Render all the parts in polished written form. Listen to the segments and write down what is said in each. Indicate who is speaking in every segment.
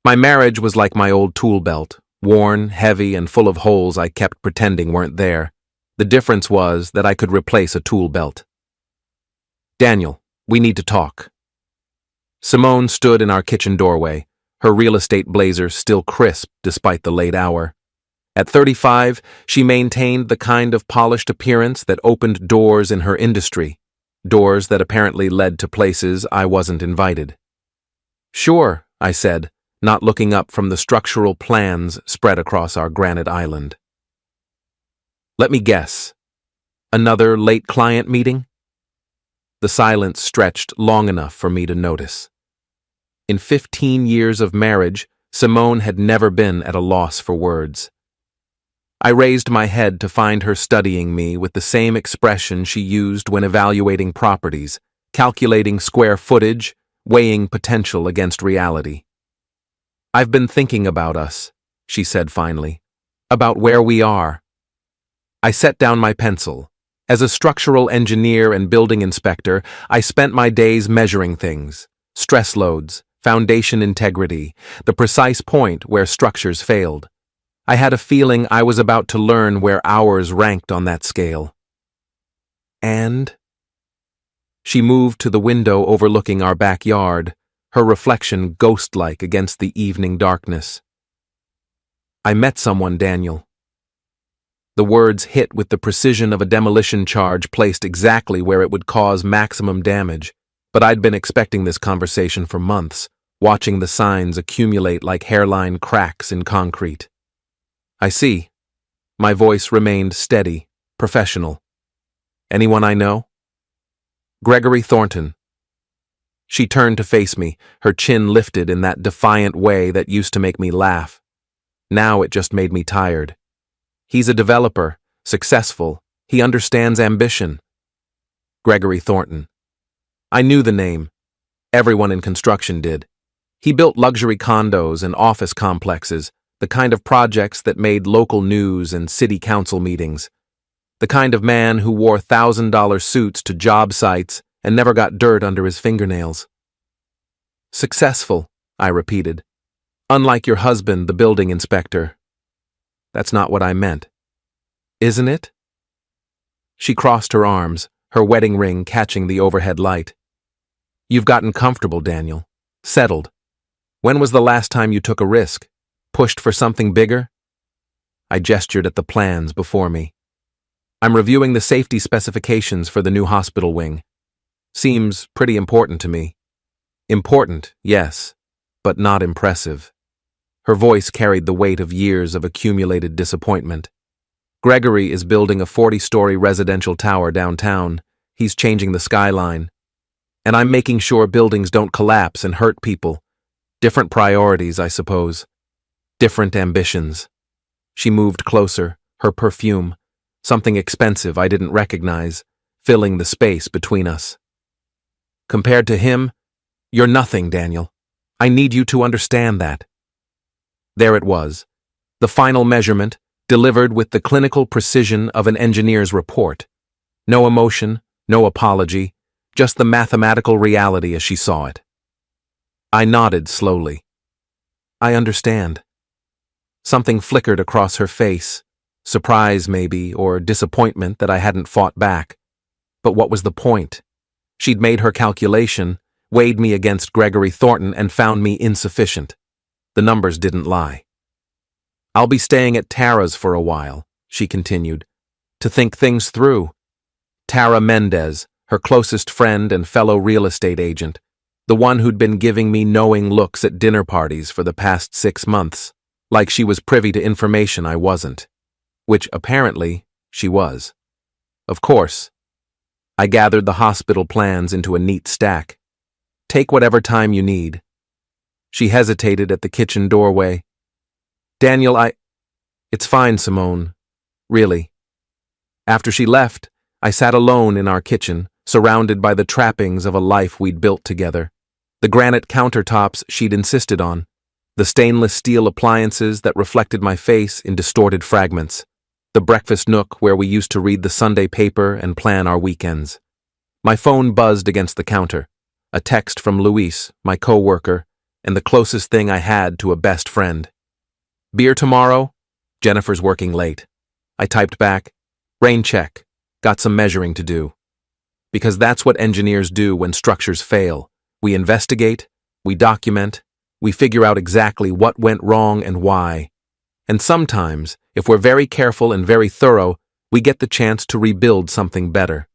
Speaker 1: My marriage was like my old tool belt, worn, heavy, and full of holes I kept pretending weren't there. The difference was that I could replace a tool belt. Daniel, we need to talk. Simone stood in our kitchen doorway, her real estate blazer still crisp despite the late hour. At 35, she maintained the kind of polished appearance that opened doors in her industry, doors that apparently led to places I wasn't invited. Sure, I said, not looking up from the structural plans spread across our granite island. Let me guess. Another late client meeting? The silence stretched long enough for me to notice. In 15 years of marriage, Simone had never been at a loss for words. I raised my head to find her studying me with the same expression she used when evaluating properties, calculating square footage, weighing potential against reality. I've been thinking about us, she said finally, about where we are. I set down my pencil. As a structural engineer and building inspector, I spent my days measuring things, stress loads, foundation integrity, the precise point where structures failed. I had a feeling I was about to learn where ours ranked on that scale. And? She moved to the window overlooking our backyard, her reflection ghost-like against the evening darkness. I met someone, Daniel. The words hit with the precision of a demolition charge placed exactly where it would cause maximum damage, but I'd been expecting this conversation for months, watching the signs accumulate like hairline cracks in concrete. I see. My voice remained steady, professional. Anyone I know? Gregory Thornton. She turned to face me, her chin lifted in that defiant way that used to make me laugh. Now it just made me tired. He's a developer, successful, he understands ambition. Gregory Thornton. I knew the name. Everyone in construction did. He built luxury condos and office complexes, the kind of projects that made local news and city council meetings. The kind of man who wore $1,000 suits to job sites and never got dirt under his fingernails. Successful, I repeated. Unlike your husband, the building inspector. That's not what I meant. Isn't it? She crossed her arms, her wedding ring catching the overhead light. You've gotten comfortable, Daniel. Settled. When was the last time you took a risk? Pushed for something bigger? I gestured at the plans before me. I'm reviewing the safety specifications for the new hospital wing. Seems pretty important to me. Important, yes, but not impressive. Her voice carried the weight of years of accumulated disappointment. Gregory is building a 40-story residential tower downtown. He's changing the skyline. And I'm making sure buildings don't collapse and hurt people. Different priorities, I suppose. Different ambitions. She moved closer, her perfume, something expensive I didn't recognize, filling the space between us. Compared to him, you're nothing, Daniel. I need you to understand that. There it was, the final measurement, delivered with the clinical precision of an engineer's report. No emotion, no apology, just the mathematical reality as she saw it. I nodded slowly. I understand. Something flickered across her face, surprise maybe, or disappointment that I hadn't fought back. But what was the point? She'd made her calculation, weighed me against Gregory Thornton, and found me insufficient. The numbers didn't lie. I'll be staying at Tara's for a while, she continued, to think things through. Tara Mendez, her closest friend and fellow real estate agent, the one who'd been giving me knowing looks at dinner parties for the past 6 months, like she was privy to information I wasn't, which apparently she was. Of course. I gathered the hospital plans into a neat stack. Take whatever time you need. She hesitated at the kitchen doorway. Daniel, It's fine, Simone. Really. After she left, I sat alone in our kitchen, surrounded by the trappings of a life we'd built together. The granite countertops she'd insisted on, the stainless steel appliances that reflected my face in distorted fragments, the breakfast nook where we used to read the Sunday paper and plan our weekends. My phone buzzed against the counter. A text from Luis, my co-worker, and the closest thing I had to a best friend. Beer tomorrow? Jennifer's working late. I typed back, rain check, got some measuring to do. Because that's what engineers do when structures fail. We investigate, we document, we figure out exactly what went wrong and why. And sometimes, if we're very careful and very thorough, we get the chance to rebuild something better.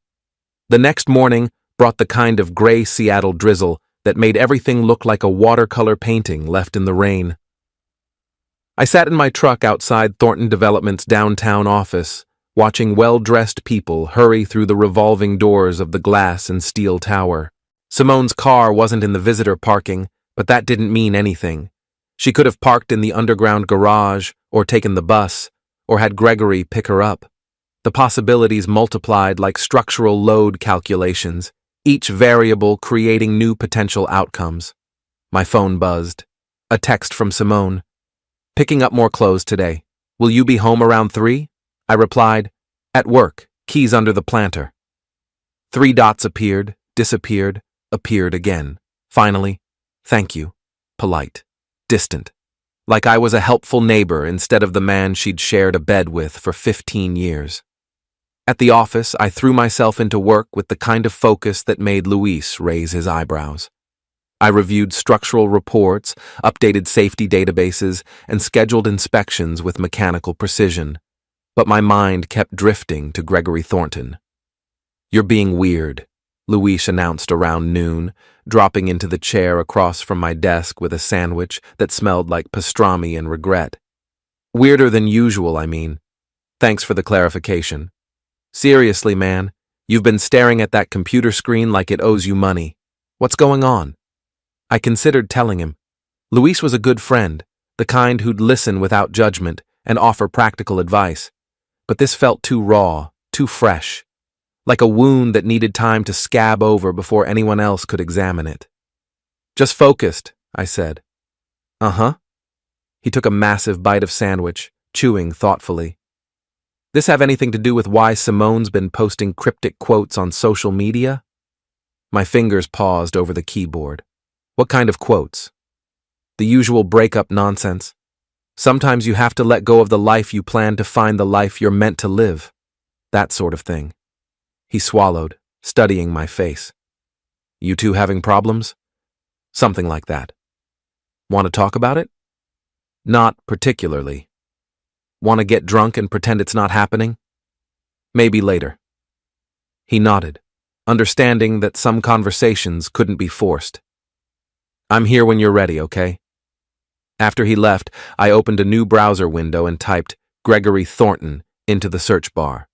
Speaker 1: The next morning brought the kind of gray Seattle drizzle that made everything look like a watercolor painting left in the rain. I sat in my truck outside Thornton Development's downtown office, watching well-dressed people hurry through the revolving doors of the glass and steel tower. Simone's car wasn't in the visitor parking, but that didn't mean anything. She could have parked in the underground garage, or taken the bus, or had Gregory pick her up. The possibilities multiplied like structural load calculations, each variable creating new potential outcomes. My phone buzzed. A text from Simone. Picking up more clothes today. Will you be home around 3? I replied, at work, keys under the planter. 3 dots appeared, disappeared, appeared again. Finally, thank you. Polite. Distant. Like I was a helpful neighbor instead of the man she'd shared a bed with for 15 years. At the office, I threw myself into work with the kind of focus that made Luis raise his eyebrows. I reviewed structural reports, updated safety databases, and scheduled inspections with mechanical precision. But my mind kept drifting to Gregory Thornton. You're being weird, Luis announced around noon, dropping into the chair across from my desk with a sandwich that smelled like pastrami and regret. Weirder than usual, I mean. Thanks for the clarification. Seriously, man, you've been staring at that computer screen like it owes you money. What's going on? I considered telling him. Luis was a good friend, the kind who'd listen without judgment and offer practical advice. But this felt too raw, too fresh, like a wound that needed time to scab over before anyone else could examine it. Just focused, I said. Uh-huh. He took a massive bite of sandwich, chewing thoughtfully. This have anything to do with why Simone's been posting cryptic quotes on social media? My fingers paused over the keyboard. What kind of quotes? The usual breakup nonsense. Sometimes you have to let go of the life you plan to find the life you're meant to live. That sort of thing. He swallowed, studying my face. You two having problems? Something like that. Want to talk about it? Not particularly. Want to get drunk and pretend it's not happening? Maybe later. He nodded, understanding that some conversations couldn't be forced. I'm here when you're ready, okay? After he left, I opened a new browser window and typed Gregory Thornton into the search bar.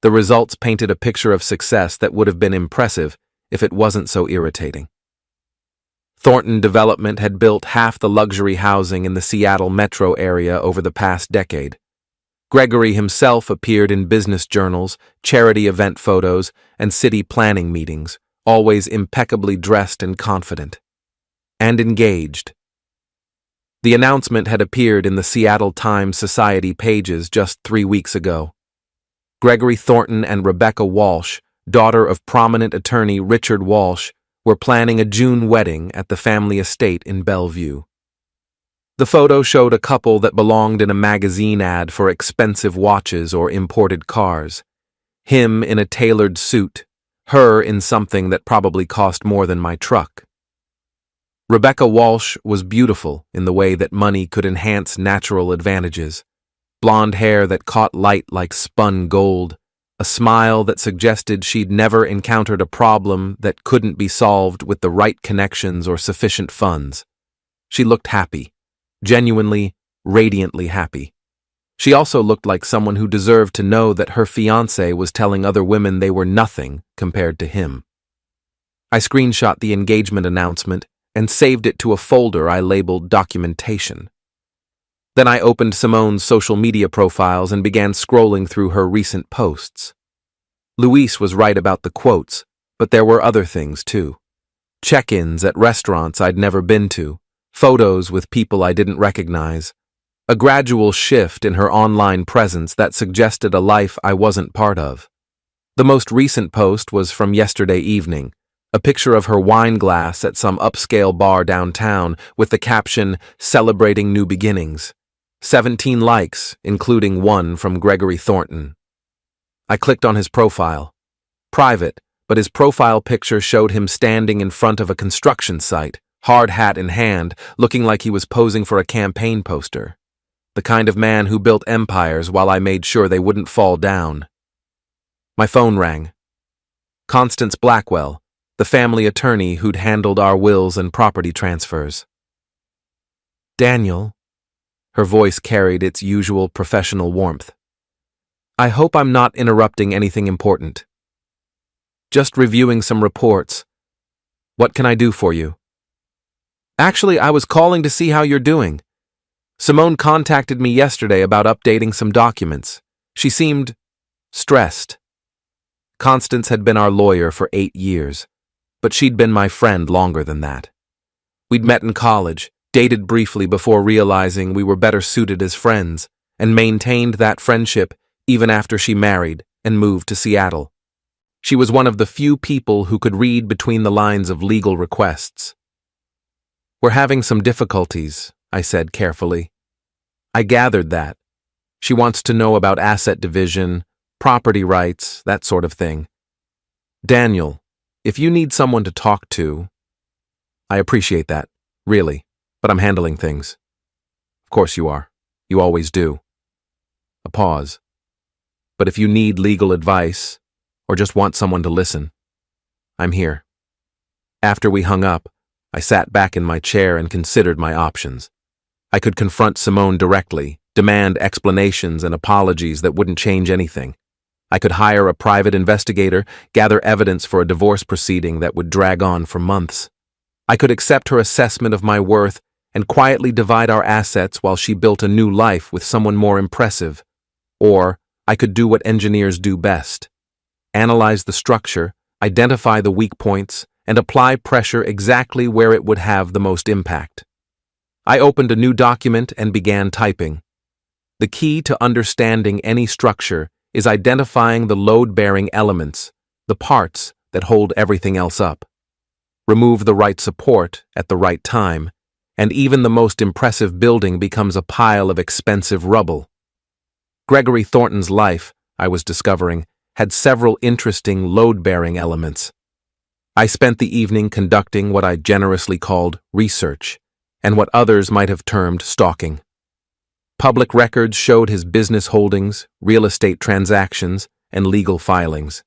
Speaker 1: The results painted a picture of success that would have been impressive if it wasn't so irritating. Thornton Development had built half the luxury housing in the Seattle metro area over the past decade. Gregory himself appeared in business journals, charity event photos, and city planning meetings, always impeccably dressed and confident. And engaged. The announcement had appeared in the Seattle Times Society pages just 3 weeks ago. Gregory Thornton and Rebecca Walsh, daughter of prominent attorney Richard Walsh, were planning a June wedding at the family estate in Bellevue. The photo showed a couple that belonged in a magazine ad for expensive watches or imported cars. Him in a tailored suit, her in something that probably cost more than my truck. Rebecca Walsh was beautiful in the way that money could enhance natural advantages. Blonde hair that caught light like spun gold, a smile that suggested she'd never encountered a problem that couldn't be solved with the right connections or sufficient funds. She looked happy, genuinely, radiantly happy. She also looked like someone who deserved to know that her fiancé was telling other women they were nothing compared to him. I screenshot the engagement announcement and saved it to a folder I labeled Documentation. Then I opened Simone's social media profiles and began scrolling through her recent posts. Luis was right about the quotes, but there were other things too. Check-ins at restaurants I'd never been to, photos with people I didn't recognize, a gradual shift in her online presence that suggested a life I wasn't part of. The most recent post was from yesterday evening, A picture of her wine glass at some upscale bar downtown with the caption, "Celebrating New Beginnings." 17 likes, including one from Gregory Thornton. I clicked on his profile. Private, but his profile picture showed him standing in front of a construction site, hard hat in hand, looking like he was posing for a campaign poster. The kind of man who built empires while I made sure they wouldn't fall down. My phone rang. Constance Blackwell, the family attorney who'd handled our wills and property transfers. "Daniel," her voice carried its usual professional warmth. "I hope I'm not interrupting anything important. Just reviewing some reports. What can I do for you?" "Actually, I was calling to see how you're doing. Simone contacted me yesterday about updating some documents. She seemed stressed." Constance had been our lawyer for 8 years, but she'd been my friend longer than that. We'd met in college, dated briefly before realizing we were better suited as friends, and maintained that friendship even after she married and moved to Seattle. She was one of the few people who could read between the lines of legal requests. "We're having some difficulties," I said carefully. "I gathered that. She wants to know about asset division, property rights, that sort of thing. Daniel, if you need someone to talk to..." "I appreciate that, really, but I'm handling things." "Of course you are. You always do." A pause. "But if you need legal advice, or just want someone to listen, I'm here." After we hung up, I sat back in my chair and considered my options. I could confront Simone directly, demand explanations and apologies that wouldn't change anything. I could hire a private investigator, gather evidence for a divorce proceeding that would drag on for months. I could accept her assessment of my worth and quietly divide our assets while she built a new life with someone more impressive. Or I could do what engineers do best: analyze the structure, identify the weak points, and apply pressure exactly where it would have the most impact. I opened a new document and began typing. The key to understanding any structure is identifying the load-bearing elements, the parts that hold everything else up. Remove the right support at the right time, and even the most impressive building becomes a pile of expensive rubble. Gregory Thornton's life, I was discovering, had several interesting load-bearing elements. I spent the evening conducting what I generously called research, and what others might have termed stalking. Public records showed his business holdings, real estate transactions, and legal filings.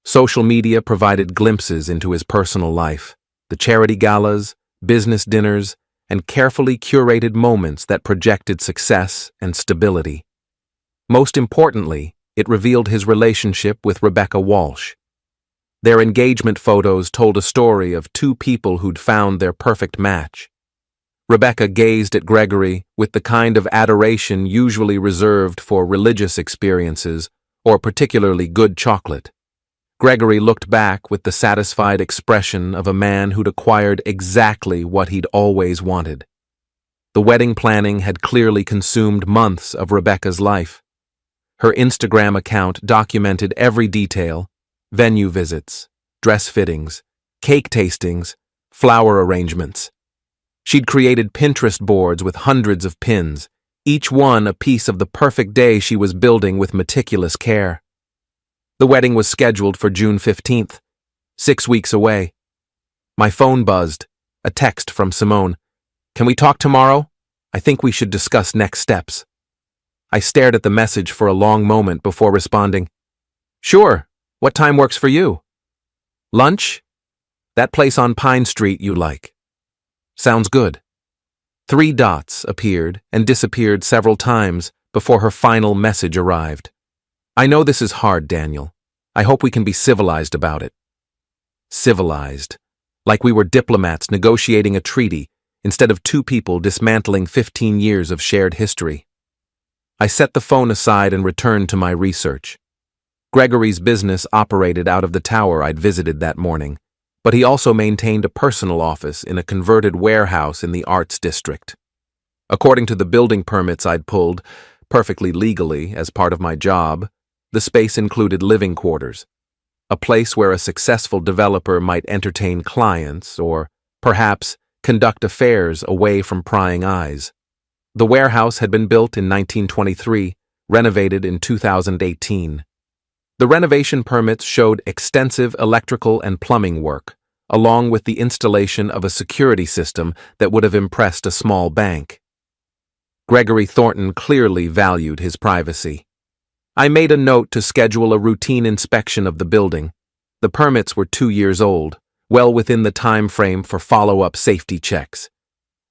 Speaker 1: Social media provided glimpses into his personal life, the charity galas, business dinners, and carefully curated moments that projected success and stability. Most importantly, it revealed his relationship with Rebecca Walsh. Their engagement photos told a story of two people who'd found their perfect match. Rebecca gazed at Gregory with the kind of adoration usually reserved for religious experiences or particularly good chocolate. Gregory looked back with the satisfied expression of a man who'd acquired exactly what he'd always wanted. The wedding planning had clearly consumed months of Rebecca's life. Her Instagram account documented every detail: venue visits, dress fittings, cake tastings, flower arrangements. She'd created Pinterest boards with hundreds of pins, each one a piece of the perfect day she was building with meticulous care. The wedding was scheduled for June 15th, 6 weeks away. My phone buzzed, a text from Simone. "Can we talk tomorrow? I think we should discuss next steps." I stared at the message for a long moment before responding, "Sure, what time works for you?" "Lunch? That place on Pine Street you like." "Sounds good." 3 dots appeared and disappeared several times before her final message arrived. "I know this is hard, Daniel. I hope we can be civilized about it." Civilized. Like we were diplomats negotiating a treaty instead of two people dismantling 15 years of shared history. I set the phone aside and returned to my research. Gregory's business operated out of the tower I'd visited that morning, but he also maintained a personal office in a converted warehouse in the Arts District. According to the building permits I'd pulled, perfectly legally as part of my job, the space included living quarters. a place where a successful developer might entertain clients or, perhaps, conduct affairs away from prying eyes. The warehouse had been built in 1923, renovated in 2018. The renovation permits showed extensive electrical and plumbing work, along with the installation of a security system that would have impressed a small bank. Gregory Thornton clearly valued his privacy. I made a note to schedule a routine inspection of the building. The permits were 2 years old, well within the time frame for follow-up safety checks.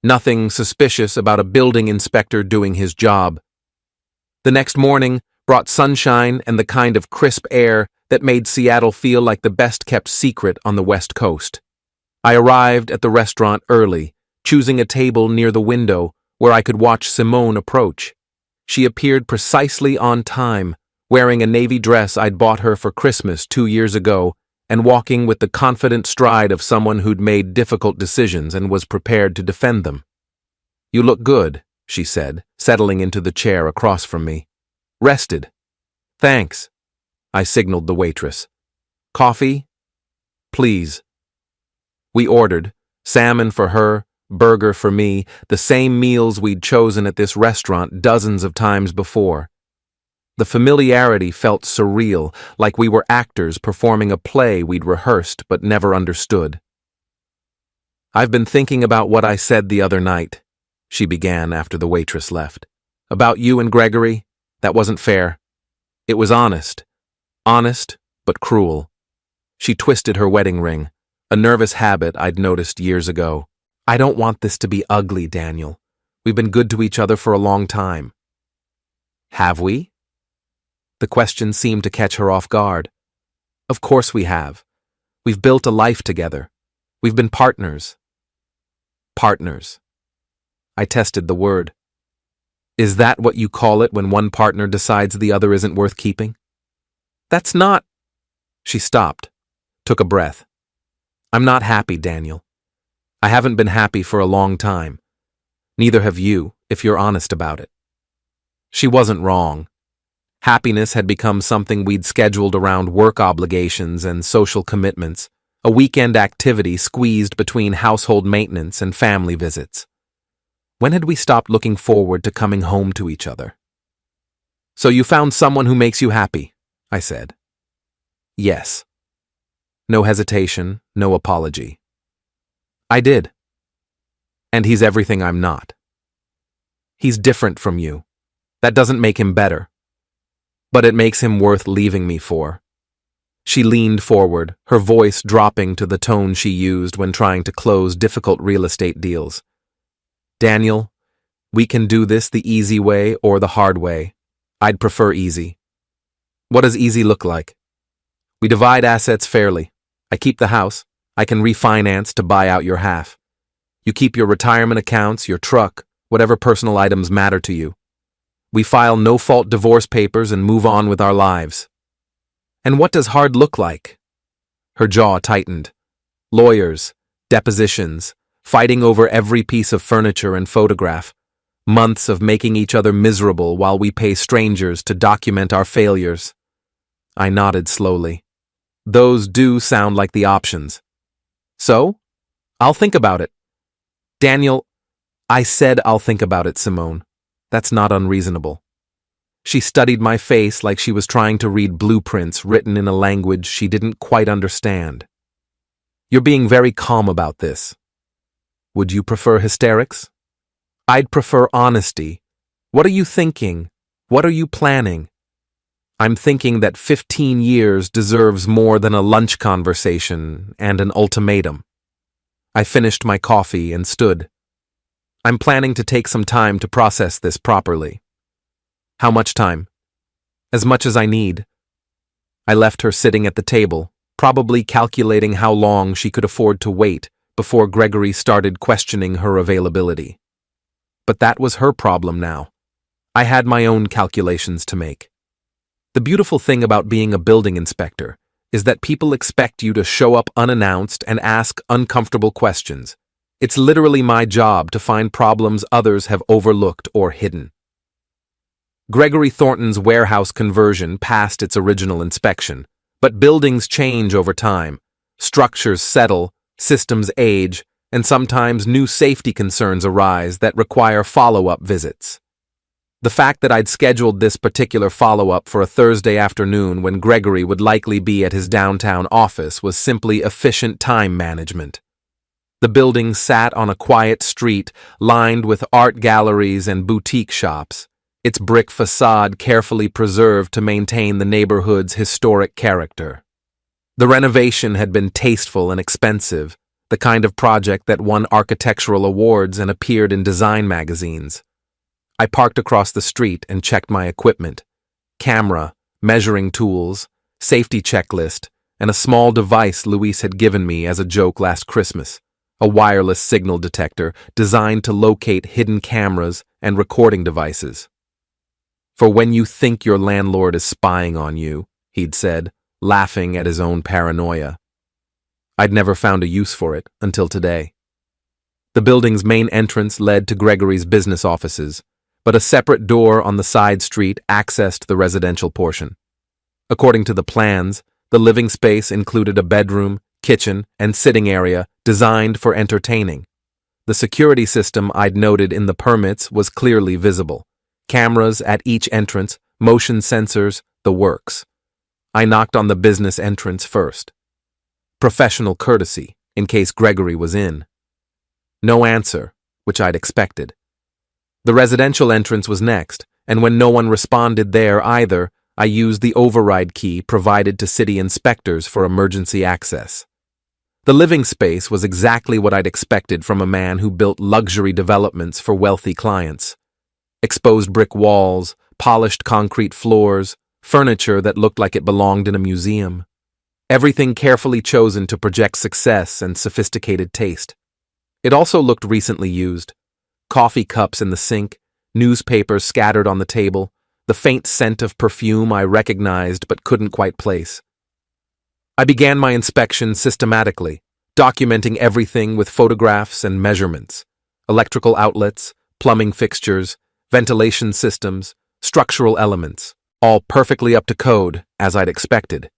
Speaker 1: Nothing suspicious about a building inspector doing his job. The next morning brought sunshine and the kind of crisp air that made Seattle feel like the best-kept secret on the West Coast. I arrived at the restaurant early, choosing a table near the window where I could watch Simone approach. She appeared precisely on time, wearing a navy dress I'd bought her for Christmas 2 years ago and walking with the confident stride of someone who'd made difficult decisions and was prepared to defend them. "You look good," she said, settling into the chair across from me. "Rested." "Thanks," I signaled the waitress. "Coffee?" "Please." We ordered, salmon for her, burger for me, the same meals we'd chosen at this restaurant dozens of times before. The familiarity felt surreal, like we were actors performing a play we'd rehearsed but never understood. "I've been thinking about what I said the other night," she began after the waitress left. "About you and Gregory. That wasn't fair. It was honest. Honest, but cruel." She twisted her wedding ring, a nervous habit I'd noticed years ago. "I don't want this to be ugly, Daniel. We've been good to each other for a long time." "Have we?" The question seemed to catch her off guard. "Of course we have. We've built a life together. We've been partners." Partners. I tested the word. "Is that what you call it when one partner decides the other isn't worth keeping?" "That's not—" She stopped, took a breath. "I'm not happy, Daniel. I haven't been happy for a long time. Neither have you, if you're honest about it." She wasn't wrong. Happiness had become something we'd scheduled around work obligations and social commitments, a weekend activity squeezed between household maintenance and family visits. When had we stopped looking forward to coming home to each other? "So you found someone who makes you happy," I said. "Yes." No hesitation, no apology. "I did. And he's everything I'm not." "He's different from you. That doesn't make him better. But it makes him worth leaving me for." She leaned forward, her voice dropping to the tone she used when trying to close difficult real estate deals. "Daniel, we can do this the easy way or the hard way. I'd prefer easy." "What does easy look like?" "We divide assets fairly. I keep the house. I can refinance to buy out your half. You keep your retirement accounts, your truck, whatever personal items matter to you. We file no-fault divorce papers and move on with our lives." "And what does hard look like?" Her jaw tightened. "Lawyers, depositions, fighting over every piece of furniture and photograph, months of making each other miserable while we pay strangers to document our failures." I nodded slowly. "Those do sound like the options." "So? I'll think about it." "Daniel, I said I'll think about it, Simone. That's not unreasonable." She studied my face like she was trying to read blueprints written in a language she didn't quite understand. "You're being very calm about this. Would you prefer hysterics?" "I'd prefer honesty. What are you thinking? What are you planning?" "I'm thinking that 15 years deserves more than a lunch conversation and an ultimatum." I finished my coffee and stood. "I'm planning to take some time to process this properly." "How much time?" "As much as I need." I left her sitting at the table, probably calculating how long she could afford to wait before Gregory started questioning her availability. But that was her problem now. I had my own calculations to make. The beautiful thing about being a building inspector is that people expect you to show up unannounced and ask uncomfortable questions. It's literally my job to find problems others have overlooked or hidden. Gregory Thornton's warehouse conversion passed its original inspection, But buildings change over time. Structures settle, systems age, and sometimes new safety concerns arise that require follow-up visits. The fact that I'd scheduled this particular follow-up for a Thursday afternoon when Gregory would likely be at his downtown office was simply efficient time management. The building sat on a quiet street lined with art galleries and boutique shops, its brick facade carefully preserved to maintain the neighborhood's historic character. The renovation had been tasteful and expensive, the kind of project that won architectural awards and appeared in design magazines. I parked across the street and checked my equipment: camera, measuring tools, safety checklist, and a small device Luis had given me as a joke last Christmas, a wireless signal detector designed to locate hidden cameras and recording devices. "For when you think your landlord is spying on you," he'd said, laughing at his own paranoia. I'd never found a use for it until today. The building's main entrance led to Gregory's business offices, but a separate door on the side street accessed the residential portion. According to the plans, the living space included a bedroom, kitchen, and sitting area designed for entertaining. The security system I'd noted in the permits was clearly visible: cameras at each entrance, motion sensors, the works. I knocked on the business entrance first. Professional courtesy, in case Gregory was in. No answer, which I'd expected. The residential entrance was next, and when no one responded there either, I used the override key provided to city inspectors for emergency access. The living space was exactly what I'd expected from a man who built luxury developments for wealthy clients. Exposed brick walls, polished concrete floors, furniture that looked like it belonged in a museum. Everything carefully chosen to project success and sophisticated taste. It also looked recently used. Coffee cups in the sink, newspapers scattered on the table, the faint scent of perfume I recognized but couldn't quite place. I began my inspection systematically, documenting everything with photographs and measurements: electrical outlets, plumbing fixtures, ventilation systems, structural elements, all perfectly up to code, as I'd expected.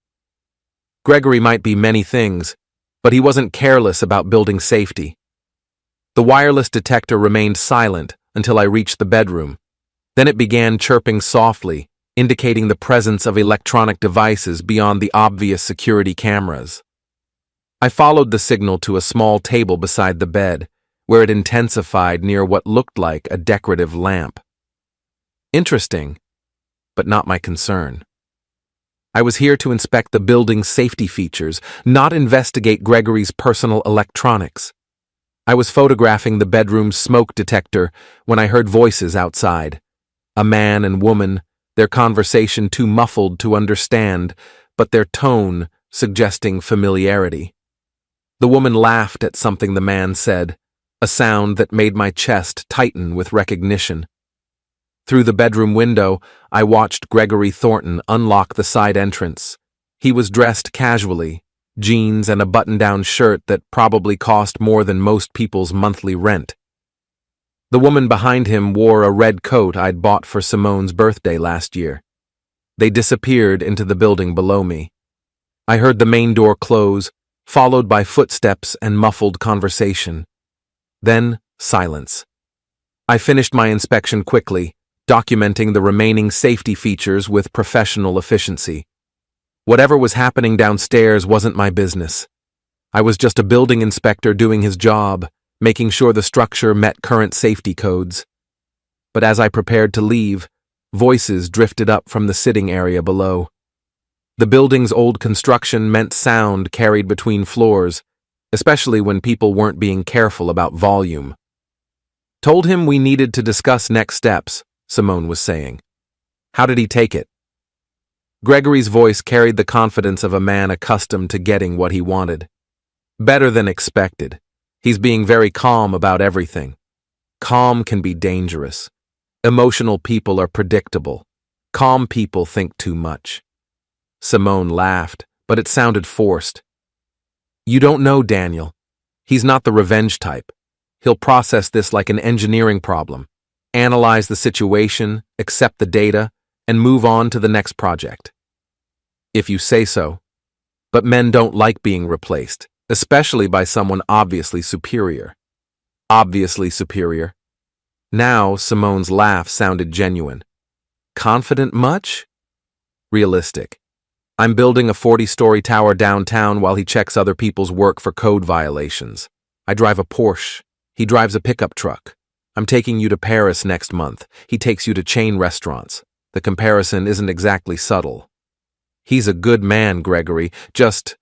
Speaker 1: Gregory might be many things, but he wasn't careless about building safety. The wireless detector remained silent until I reached the bedroom. Then it began chirping softly, indicating the presence of electronic devices beyond the obvious security cameras. I followed the signal to a small table beside the bed, where it intensified near what looked like a decorative lamp. Interesting, but not my concern. I was here to inspect the building's safety features, not investigate Gregory's personal electronics. I was photographing the bedroom's smoke detector when I heard voices outside. A man and woman, their conversation too muffled to understand, but their tone suggesting familiarity. The woman laughed at something the man said, a sound that made my chest tighten with recognition. Through the bedroom window, I watched Gregory Thornton unlock the side entrance. He was dressed casually, jeans and a button-down shirt that probably cost more than most people's monthly rent. The woman behind him wore a red coat I'd bought for Simone's birthday last year. They disappeared into the building below me. I heard the main door close, followed by footsteps and muffled conversation. Then, silence. I finished my inspection quickly, documenting the remaining safety features with professional efficiency. Whatever was happening downstairs wasn't my business. I was just a building inspector doing his job, making sure the structure met current safety codes. But as I prepared to leave, voices drifted up from the sitting area below. The building's old construction meant sound carried between floors, especially when people weren't being careful about volume. "Told him we needed to discuss next steps," Simone was saying. "How did he take it?" Gregory's voice carried the confidence of a man accustomed to getting what he wanted. "Better than expected. He's being very calm about everything. Calm can be dangerous. Emotional people are predictable. Calm people think too much." Simone laughed, but it sounded forced. "You don't know Daniel. He's not the revenge type. He'll process this like an engineering problem, analyze the situation, accept the data, and move on to the next project." "If you say so," But men don't like being replaced, especially by someone obviously superior. Obviously superior. Now, Simone's laugh sounded genuine. Confident much? Realistic. I'm building a 40-story tower downtown while he checks other people's work for code violations. I drive a Porsche. He drives a pickup truck. I'm taking you to Paris next month. He takes you to chain restaurants. The comparison isn't exactly subtle. He's a good man, Gregory, just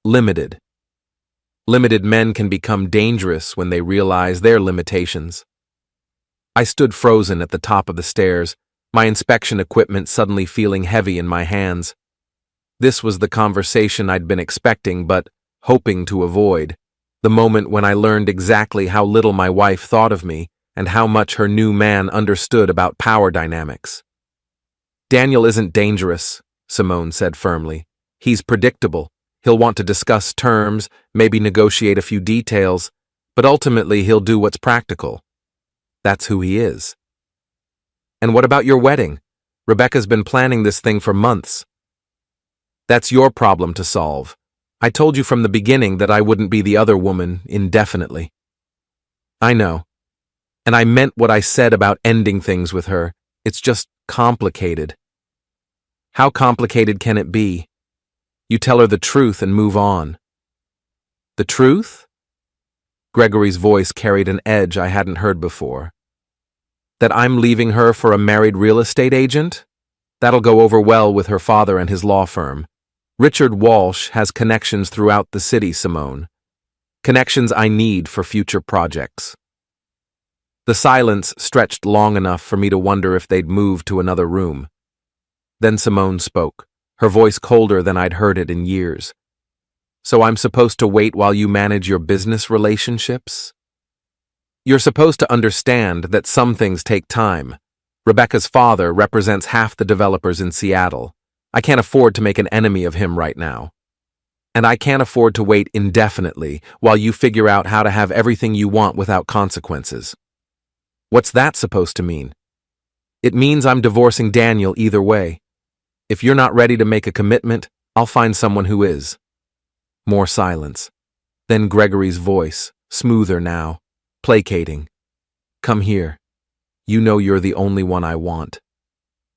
Speaker 1: limited. Limited men can become dangerous when they realize their limitations. I stood frozen at the top of the stairs, my inspection equipment suddenly feeling heavy in my hands. This was the conversation I'd been expecting but hoping to avoid, the moment when I learned exactly how little my wife thought of me and how much her new man understood about power dynamics. Daniel isn't dangerous, Simone said firmly. He's predictable. He'll want to discuss terms, maybe negotiate a few details, but ultimately he'll do what's practical. That's who he is. And what about your wedding? Rebecca's been planning this thing for months. That's your problem to solve. I told you from the beginning that I wouldn't be the other woman indefinitely. I know. And I meant what I said about ending things with her. It's just complicated. How complicated can it be? You tell her the truth and move on. The truth? Gregory's voice carried an edge I hadn't heard before. That I'm leaving her for a married real estate agent? That'll go over well with her father and his law firm. Richard Walsh has connections throughout the city, Simone. Connections I need for future projects. The silence stretched long enough for me to wonder if they'd moved to another room. Then Simone spoke, her voice colder than I'd heard it in years. So I'm supposed to wait while you manage your business relationships? You're supposed to understand that some things take time. Rebecca's father represents half the developers in Seattle. I can't afford to make an enemy of him right now. And I can't afford to wait indefinitely while you figure out how to have everything you want without consequences. What's that supposed to mean? It means I'm divorcing Daniel either way. If you're not ready to make a commitment, I'll find someone who is. More silence. Then Gregory's voice, smoother now, placating. Come here. You know you're the only one I want.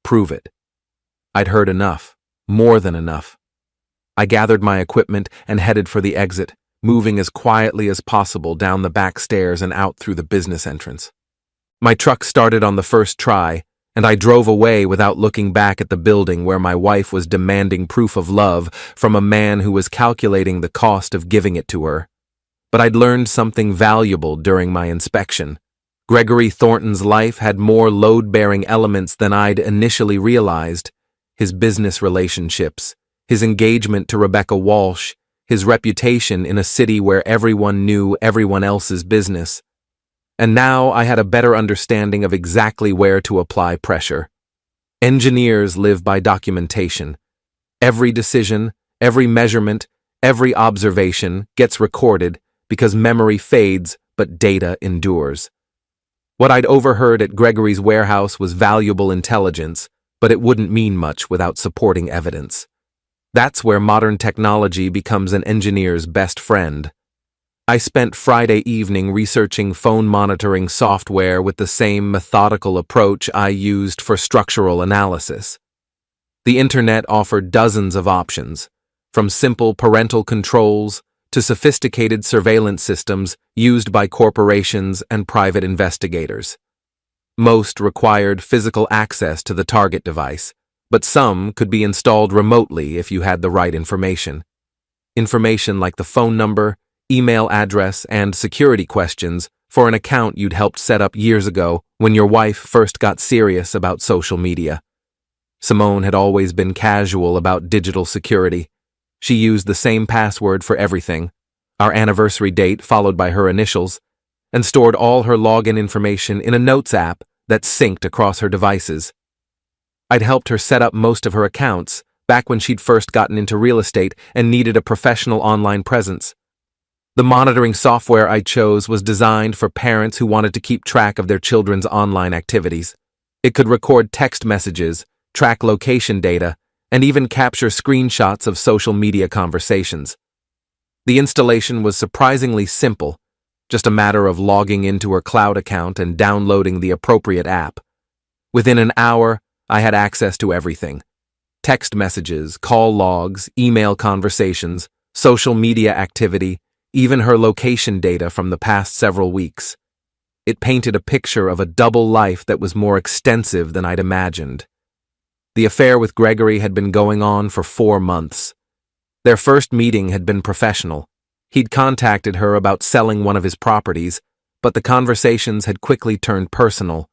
Speaker 1: Prove it. I'd heard enough, more than enough. I gathered my equipment and headed for the exit, moving as quietly as possible down the back stairs and out through the business entrance. My truck started on the first try, and I drove away without looking back at the building where my wife was demanding proof of love from a man who was calculating the cost of giving it to her. But I'd learned something valuable during my inspection. Gregory Thornton's life had more load-bearing elements than I'd initially realized. His business relationships, his engagement to Rebecca Walsh, his reputation in a city where everyone knew everyone else's business. And now I had a better understanding of exactly where to apply pressure. Engineers live by documentation. Every decision, every measurement, every observation gets recorded because memory fades but data endures. What I'd overheard at Gregory's warehouse was valuable intelligence, but it wouldn't mean much without supporting evidence. That's where modern technology becomes an engineer's best friend. I spent Friday evening researching phone monitoring software with the same methodical approach I used for structural analysis. The internet offered dozens of options, from simple parental controls to sophisticated surveillance systems used by corporations and private investigators. Most required physical access to the target device, but some could be installed remotely if you had the right information. Information like the phone number, email address, and security questions for an account you'd helped set up years ago when your wife first got serious about social media. Simone had always been casual about digital security. She used the same password for everything, our anniversary date followed by her initials, and stored all her login information in a notes app that synced across her devices. I'd helped her set up most of her accounts back when she'd first gotten into real estate and needed a professional online presence. The monitoring software I chose was designed for parents who wanted to keep track of their children's online activities. It could record text messages, track location data, and even capture screenshots of social media conversations. The installation was surprisingly simple, just a matter of logging into her cloud account and downloading the appropriate app. Within an hour, I had access to everything: text messages, call logs, email conversations, social media activity, even her location data from the past several weeks. It painted a picture of a double life that was more extensive than I'd imagined. The affair with Gregory had been going on for 4 months. Their first meeting had been professional. He'd contacted her about selling one of his properties, but the conversations had quickly turned personal.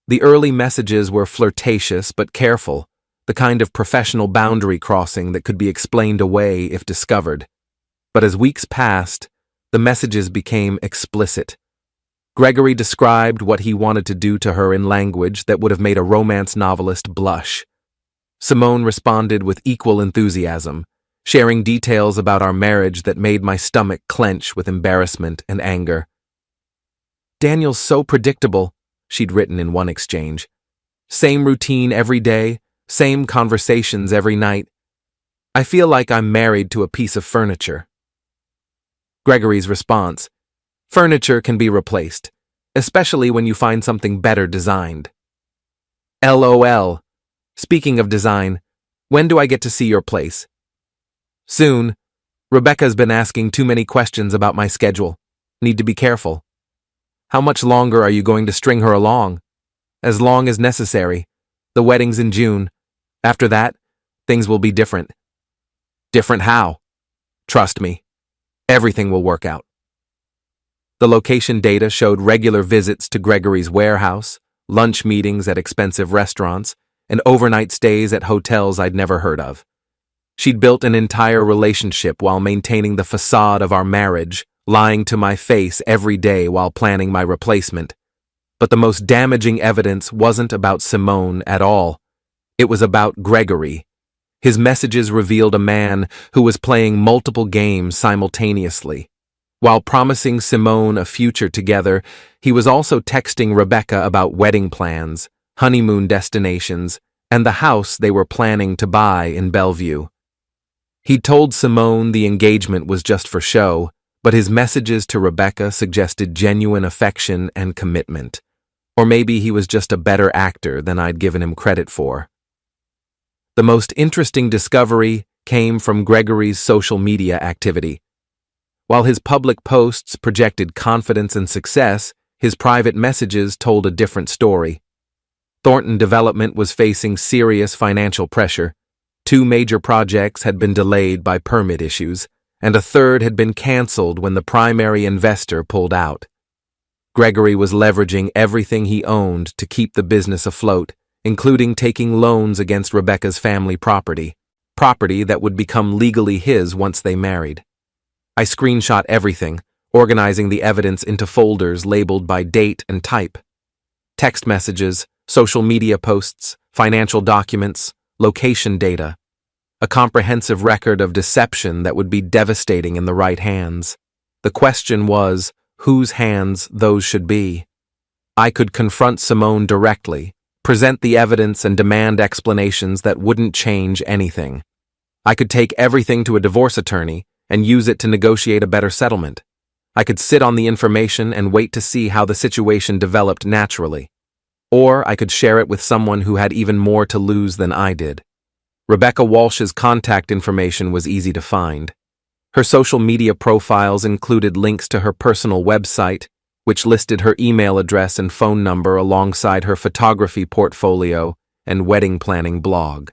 Speaker 1: The early messages were flirtatious but careful, the kind of professional boundary crossing that could be explained away if discovered. But as weeks passed, the messages became explicit. Gregory described what he wanted to do to her in language that would have made a romance novelist blush. Simone responded with equal enthusiasm, sharing details about our marriage that made my stomach clench with embarrassment and anger. "Daniel's so predictable," she'd written in one exchange. "Same routine every day, same conversations every night. I feel like I'm married to a piece of furniture." Gregory's response: "Furniture can be replaced, especially when you find something better designed." LOL. "Speaking of design, when do I get to see your place?" "Soon. Rebecca's been asking too many questions about my schedule. Need to be careful." "How much longer are you going to string her along?" "As long as necessary. The wedding's in June. After that, things will be different." "Different how?" "Trust me. Everything will work out." The location data showed regular visits to Gregory's warehouse, lunch meetings at expensive restaurants, and overnight stays at hotels I'd never heard of. She'd built an entire relationship while maintaining the facade of our marriage, lying to my face every day while planning my replacement. But the most damaging evidence wasn't about Simone at all. It was about Gregory. His messages revealed a man who was playing multiple games simultaneously. While promising Simone a future together, he was also texting Rebecca about wedding plans, honeymoon destinations, and the house they were planning to buy in Bellevue. He told Simone the engagement was just for show, but his messages to Rebecca suggested genuine affection and commitment. Or maybe he was just a better actor than I'd given him credit for. The most interesting discovery came from Gregory's social media activity. While his public posts projected confidence and success, his private messages told a different story. Thornton Development was facing serious financial pressure. 2 major projects had been delayed by permit issues, and a third had been canceled when the primary investor pulled out. Gregory was leveraging everything he owned to keep the business afloat, including taking loans against Rebecca's family property that would become legally his once they married. I screenshot everything, organizing the evidence into folders labeled by date and type. Text messages, social media posts, financial documents, location data. A comprehensive record of deception that would be devastating in the right hands. The question was, whose hands those should be. I could confront Simone directly, present the evidence and demand explanations that wouldn't change anything. I could take everything to a divorce attorney and use it to negotiate a better settlement. I could sit on the information and wait to see how the situation developed naturally. Or I could share it with someone who had even more to lose than I did. Rebecca Walsh's contact information was easy to find. Her social media profiles included links to her personal website, which listed her email address and phone number alongside her photography portfolio and wedding planning blog.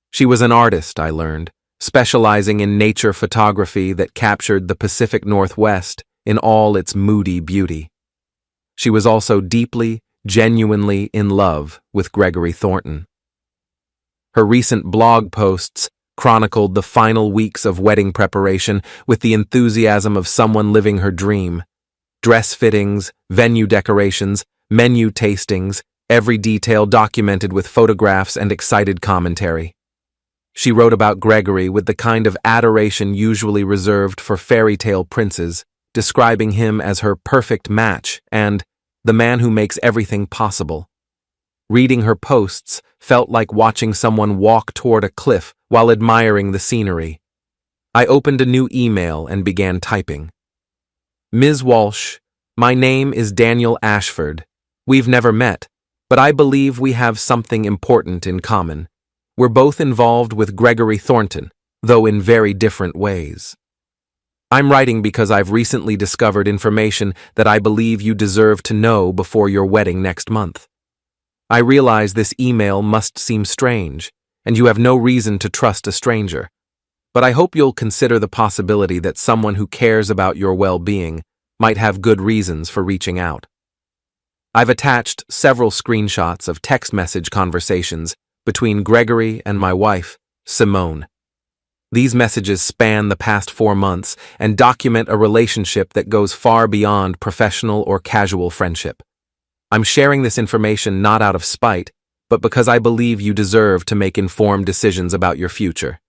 Speaker 1: She was an artist, I learned, specializing in nature photography that captured the Pacific Northwest in all its moody beauty. She was also deeply, genuinely in love with Gregory Thornton. Her recent blog posts chronicled the final weeks of wedding preparation with the enthusiasm of someone living her dream. Dress fittings, venue decorations, menu tastings, every detail documented with photographs and excited commentary. She wrote about Gregory with the kind of adoration usually reserved for fairy tale princes, describing him as her perfect match and the man who makes everything possible. Reading her posts felt like watching someone walk toward a cliff while admiring the scenery. I opened a new email and began typing. Ms. Walsh, my name is Daniel Ashford. We've never met, but I believe we have something important in common. We're both involved with Gregory Thornton, though in very different ways. I'm writing because I've recently discovered information that I believe you deserve to know before your wedding next month. I realize this email must seem strange, and you have no reason to trust a stranger, but I hope you'll consider the possibility that someone who cares about your well-being might have good reasons for reaching out. I've attached several screenshots of text message conversations between Gregory and my wife, Simone. These messages span the past 4 months and document a relationship that goes far beyond professional or casual friendship. I'm sharing this information not out of spite, but because I believe you deserve to make informed decisions about your future.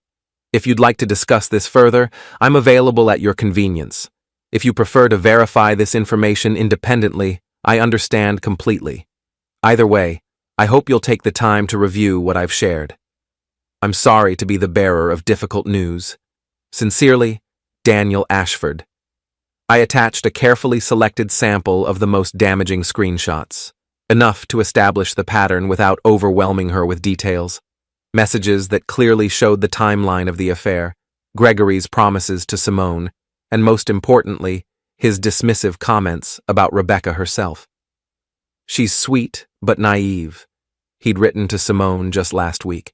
Speaker 1: If you'd like to discuss this further, I'm available at your convenience. If you prefer to verify this information independently, I understand completely. Either way, I hope you'll take the time to review what I've shared. I'm sorry to be the bearer of difficult news. Sincerely, Daniel Ashford. I attached a carefully selected sample of the most damaging screenshots, enough to establish the pattern without overwhelming her with details. Messages that clearly showed the timeline of the affair, Gregory's promises to Simone, and most importantly, his dismissive comments about Rebecca herself. She's sweet but naive, he'd written to Simone just last week.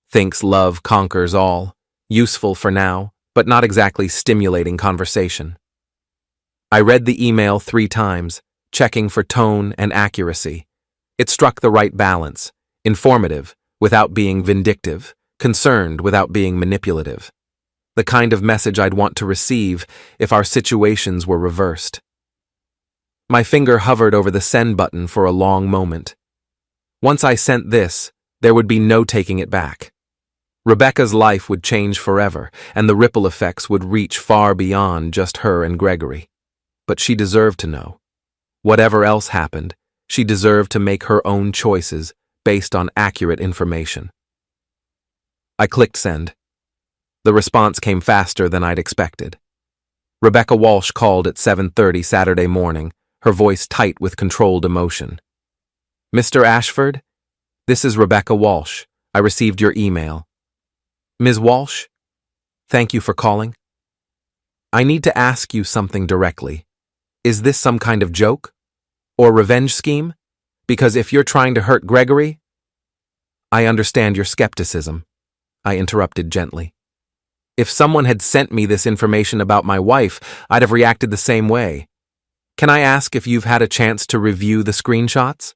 Speaker 1: Thinks love conquers all, useful for now, but not exactly stimulating conversation. I read the email 3 times, checking for tone and accuracy. It struck the right balance, informative without being vindictive, concerned without being manipulative. The kind of message I'd want to receive if our situations were reversed. My finger hovered over the send button for a long moment. Once I sent this, there would be no taking it back. Rebecca's life would change forever, and the ripple effects would reach far beyond just her and Gregory. But she deserved to know. Whatever else happened, she deserved to make her own choices based on accurate information. I clicked send. The response came faster than I'd expected. Rebecca Walsh called at 7:30 Saturday morning, her voice tight with controlled emotion. Mr. Ashford, this is Rebecca Walsh. I received your email. Ms. Walsh, thank you for calling. I need to ask you something directly. Is this some kind of joke? Or revenge scheme? Because if you're trying to hurt Gregory... I understand your skepticism, I interrupted gently. If someone had sent me this information about my wife, I'd have reacted the same way. Can I ask if you've had a chance to review the screenshots?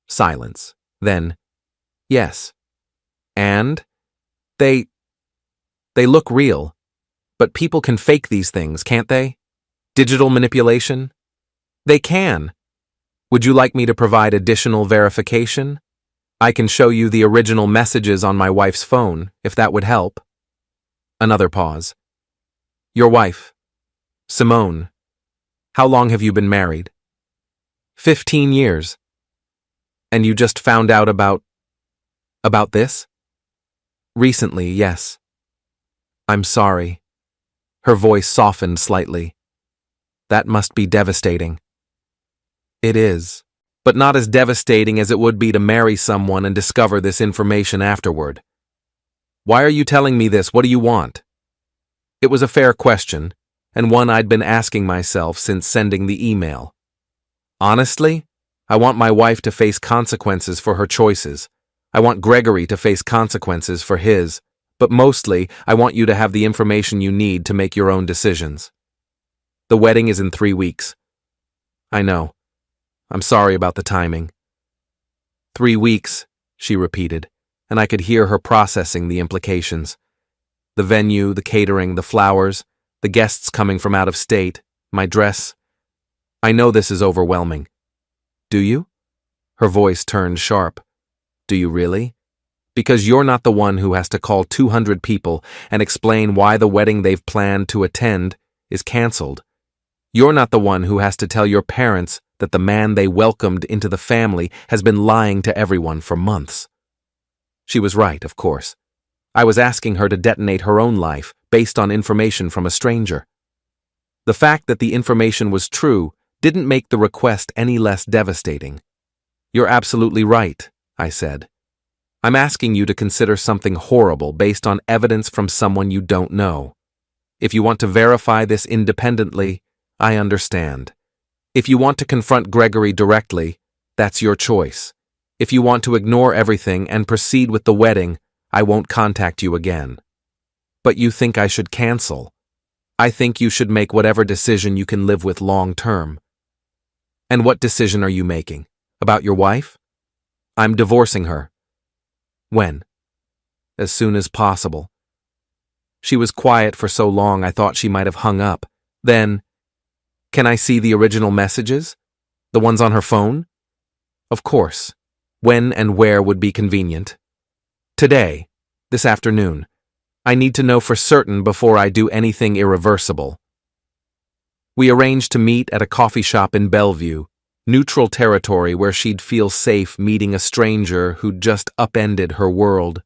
Speaker 1: Silence. Then, yes. And? They look real. But people can fake these things, can't they? Digital manipulation? They can. Would you like me to provide additional verification? I can show you the original messages on my wife's phone, if that would help. Another pause. Your wife, Simone. How long have you been married? 15 years. And you just found out about this? Recently, yes. I'm sorry. Her voice softened slightly. That must be devastating. It is, but not as devastating as it would be to marry someone and discover this information afterward. Why are you telling me this? What do you want? It was a fair question, and one I'd been asking myself since sending the email. Honestly, I want my wife to face consequences for her choices. I want Gregory to face consequences for his, but mostly, I want you to have the information you need to make your own decisions. The wedding is in 3 weeks. I know. I'm sorry about the timing. 3 weeks, she repeated, and I could hear her processing the implications. The venue, the catering, the flowers, the guests coming from out of state, my dress. I know this is overwhelming. Do you? Her voice turned sharp. Do you really? Because you're not the one who has to call 200 people and explain why the wedding they've planned to attend is canceled. You're not the one who has to tell your parents that the man they welcomed into the family has been lying to everyone for months. She was right, of course. I was asking her to detonate her own life based on information from a stranger. The fact that the information was true didn't make the request any less devastating. "You're absolutely right," I said. "I'm asking you to consider something horrible based on evidence from someone you don't know. If you want to verify this independently, I understand. If you want to confront Gregory directly, that's your choice. If you want to ignore everything and proceed with the wedding, I won't contact you again. But you think I should cancel? I think you should make whatever decision you can live with long term." "And what decision are you making? About your wife?" "I'm divorcing her." "When?" "As soon as possible." She was quiet for so long I thought she might have hung up. Then, "Can I see the original messages? The ones on her phone?" "Of course. When and where would be convenient?" "Today. This afternoon. I need to know for certain before I do anything irreversible." We arranged to meet at a coffee shop in Bellevue, neutral territory where she'd feel safe meeting a stranger who'd just upended her world.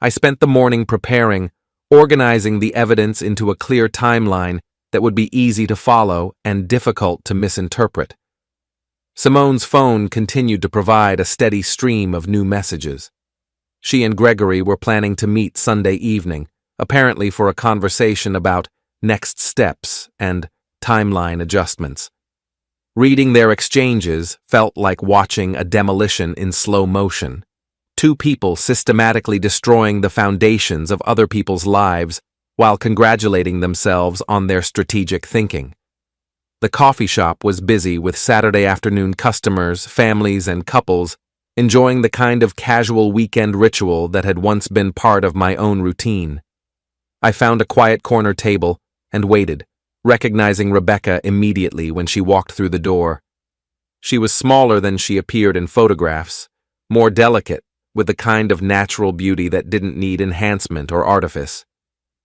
Speaker 1: I spent the morning preparing, organizing the evidence into a clear timeline that would be easy to follow and difficult to misinterpret. Simone's phone continued to provide a steady stream of new messages. She and Gregory were planning to meet Sunday evening, apparently for a conversation about next steps and timeline adjustments. Reading their exchanges felt like watching a demolition in slow motion. Two people systematically destroying the foundations of other people's lives while congratulating themselves on their strategic thinking. The coffee shop was busy with Saturday afternoon customers, families, and couples enjoying the kind of casual weekend ritual that had once been part of my own routine. I found a quiet corner table and waited, recognizing Rebecca immediately when she walked through the door. She was smaller than she appeared in photographs, more delicate, with the kind of natural beauty that didn't need enhancement or artifice.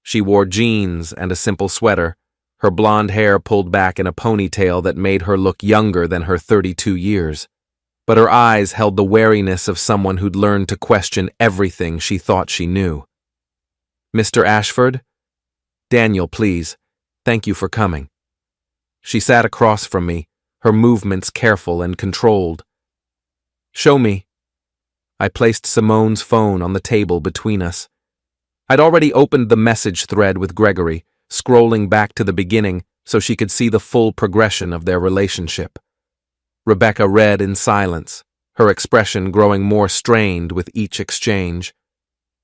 Speaker 1: She wore jeans and a simple sweater, her blonde hair pulled back in a ponytail that made her look younger than her 32 years. But her eyes held the wariness of someone who'd learned to question everything she thought she knew. "Mr. Ashford?" "Daniel, please. Thank you for coming." She sat across from me, her movements careful and controlled. "Show me." I placed Simone's phone on the table between us. I'd already opened the message thread with Gregory, scrolling back to the beginning so she could see the full progression of their relationship. Rebecca read in silence, her expression growing more strained with each exchange.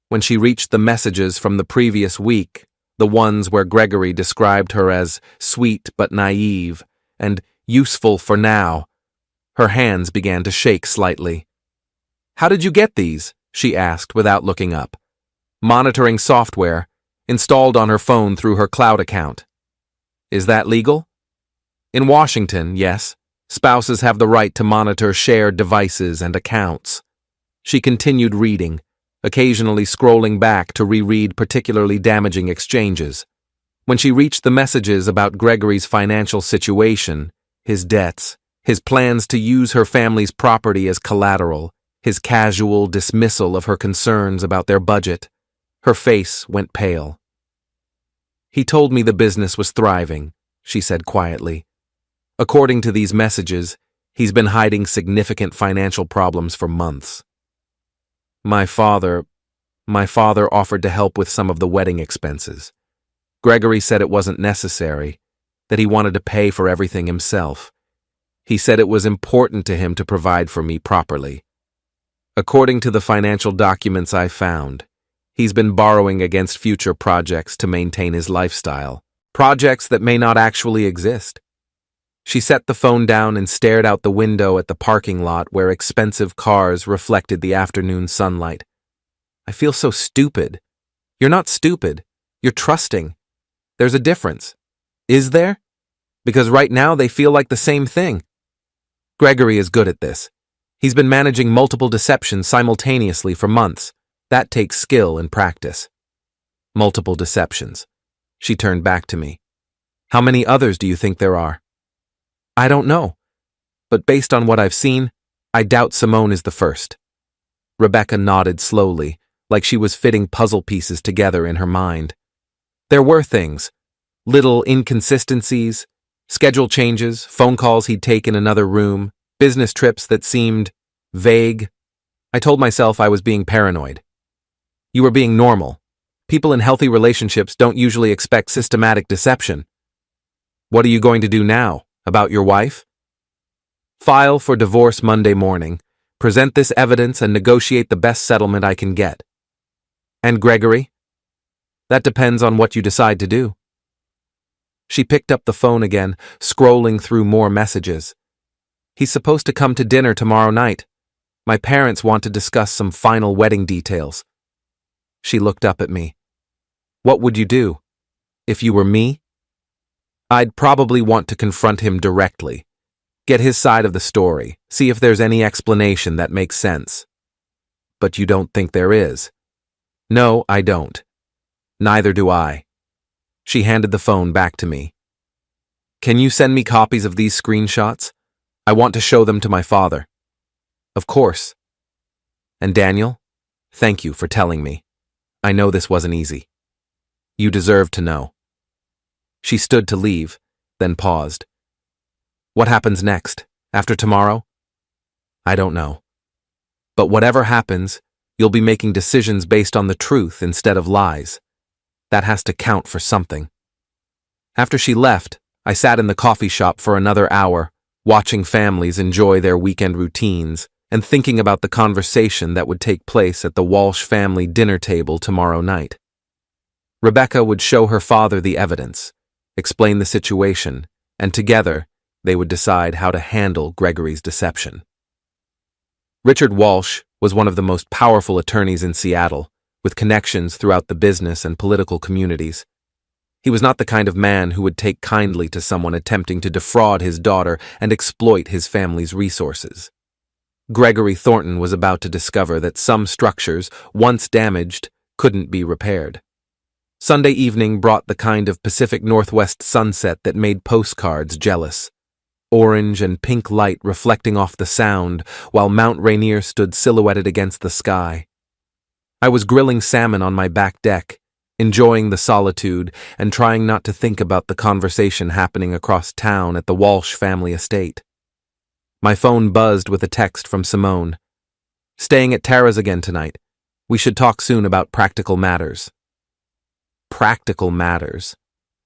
Speaker 1: When she reached the messages from the previous week, the ones where Gregory described her as sweet but naive and useful for now, her hands began to shake slightly. "How did you get these?" she asked without looking up. "Monitoring software, installed on her phone through her cloud account." "Is that legal?" "In Washington, yes. Spouses have the right to monitor shared devices and accounts." She continued reading, occasionally scrolling back to reread particularly damaging exchanges. When she reached the messages about Gregory's financial situation, his debts, his plans to use her family's property as collateral, his casual dismissal of her concerns about their budget, her face went pale. "He told me the business was thriving," she said quietly. "According to these messages, he's been hiding significant financial problems for months. My father offered to help with some of the wedding expenses. Gregory said it wasn't necessary, that he wanted to pay for everything himself. He said it was important to him to provide for me properly. According to the financial documents I found, he's been borrowing against future projects to maintain his lifestyle, projects that may not actually exist." She set the phone down and stared out the window at the parking lot where expensive cars reflected the afternoon sunlight. "I feel so stupid." "You're not stupid. You're trusting. There's a difference." "Is there?" "Because right now they feel like the same thing." Gregory is good at this. He's been managing multiple deceptions simultaneously for months. That takes skill and practice. "Multiple deceptions." She turned back to me. "How many others do you think there are?" "I don't know. but based on what I've seen, I doubt Simone is the first. Rebecca nodded slowly, like she was fitting puzzle pieces together in her mind. There were things, little inconsistencies, schedule changes, phone calls he'd take in another room, business trips that seemed vague. I told myself I was being paranoid. You were being normal. People in healthy relationships don't usually expect systematic deception. What are you going to do now? About your wife? File for divorce Monday morning, present this evidence and negotiate the best settlement I can get. And Gregory? That depends on what you decide to do. She picked up the phone again, scrolling through more messages. He's supposed to come to dinner tomorrow night. My parents want to discuss some final wedding details. She looked up at me. What would you do? If you were me? I'd probably want to confront him directly. Get his side of the story, see if there's any explanation that makes sense. But you don't think there is? No, I don't. Neither do I. She handed the phone back to me. Can you send me copies of these screenshots? I want to show them to my father. Of course. And Daniel, thank you for telling me. I know this wasn't easy. You deserve to know. She stood to leave, then paused. What happens next? After tomorrow? I don't know. But whatever happens, you'll be making decisions based on the truth instead of lies. That has to count for something. After she left, I sat in the coffee shop for another hour, watching families enjoy their weekend routines and thinking about the conversation that would take place at the Walsh family dinner table tomorrow night. Rebecca would show her father the evidence, explain the situation, and together they would decide how to handle Gregory's deception. Richard Walsh was one of the most powerful attorneys in Seattle, with connections throughout the business and political communities. He was not the kind of man who would take kindly to someone attempting to defraud his daughter and exploit his family's resources. Gregory Thornton was about to discover that some structures, once damaged, couldn't be repaired. Sunday evening brought the kind of Pacific Northwest sunset that made postcards jealous. Orange and pink light reflecting off the sound, while Mount Rainier stood silhouetted against the sky. I was grilling salmon on my back deck, enjoying the solitude and trying not to think about the conversation happening across town at the Walsh family estate. My phone buzzed with a text from Simone. Staying at Tara's again tonight. We should talk soon about practical matters. Practical matters.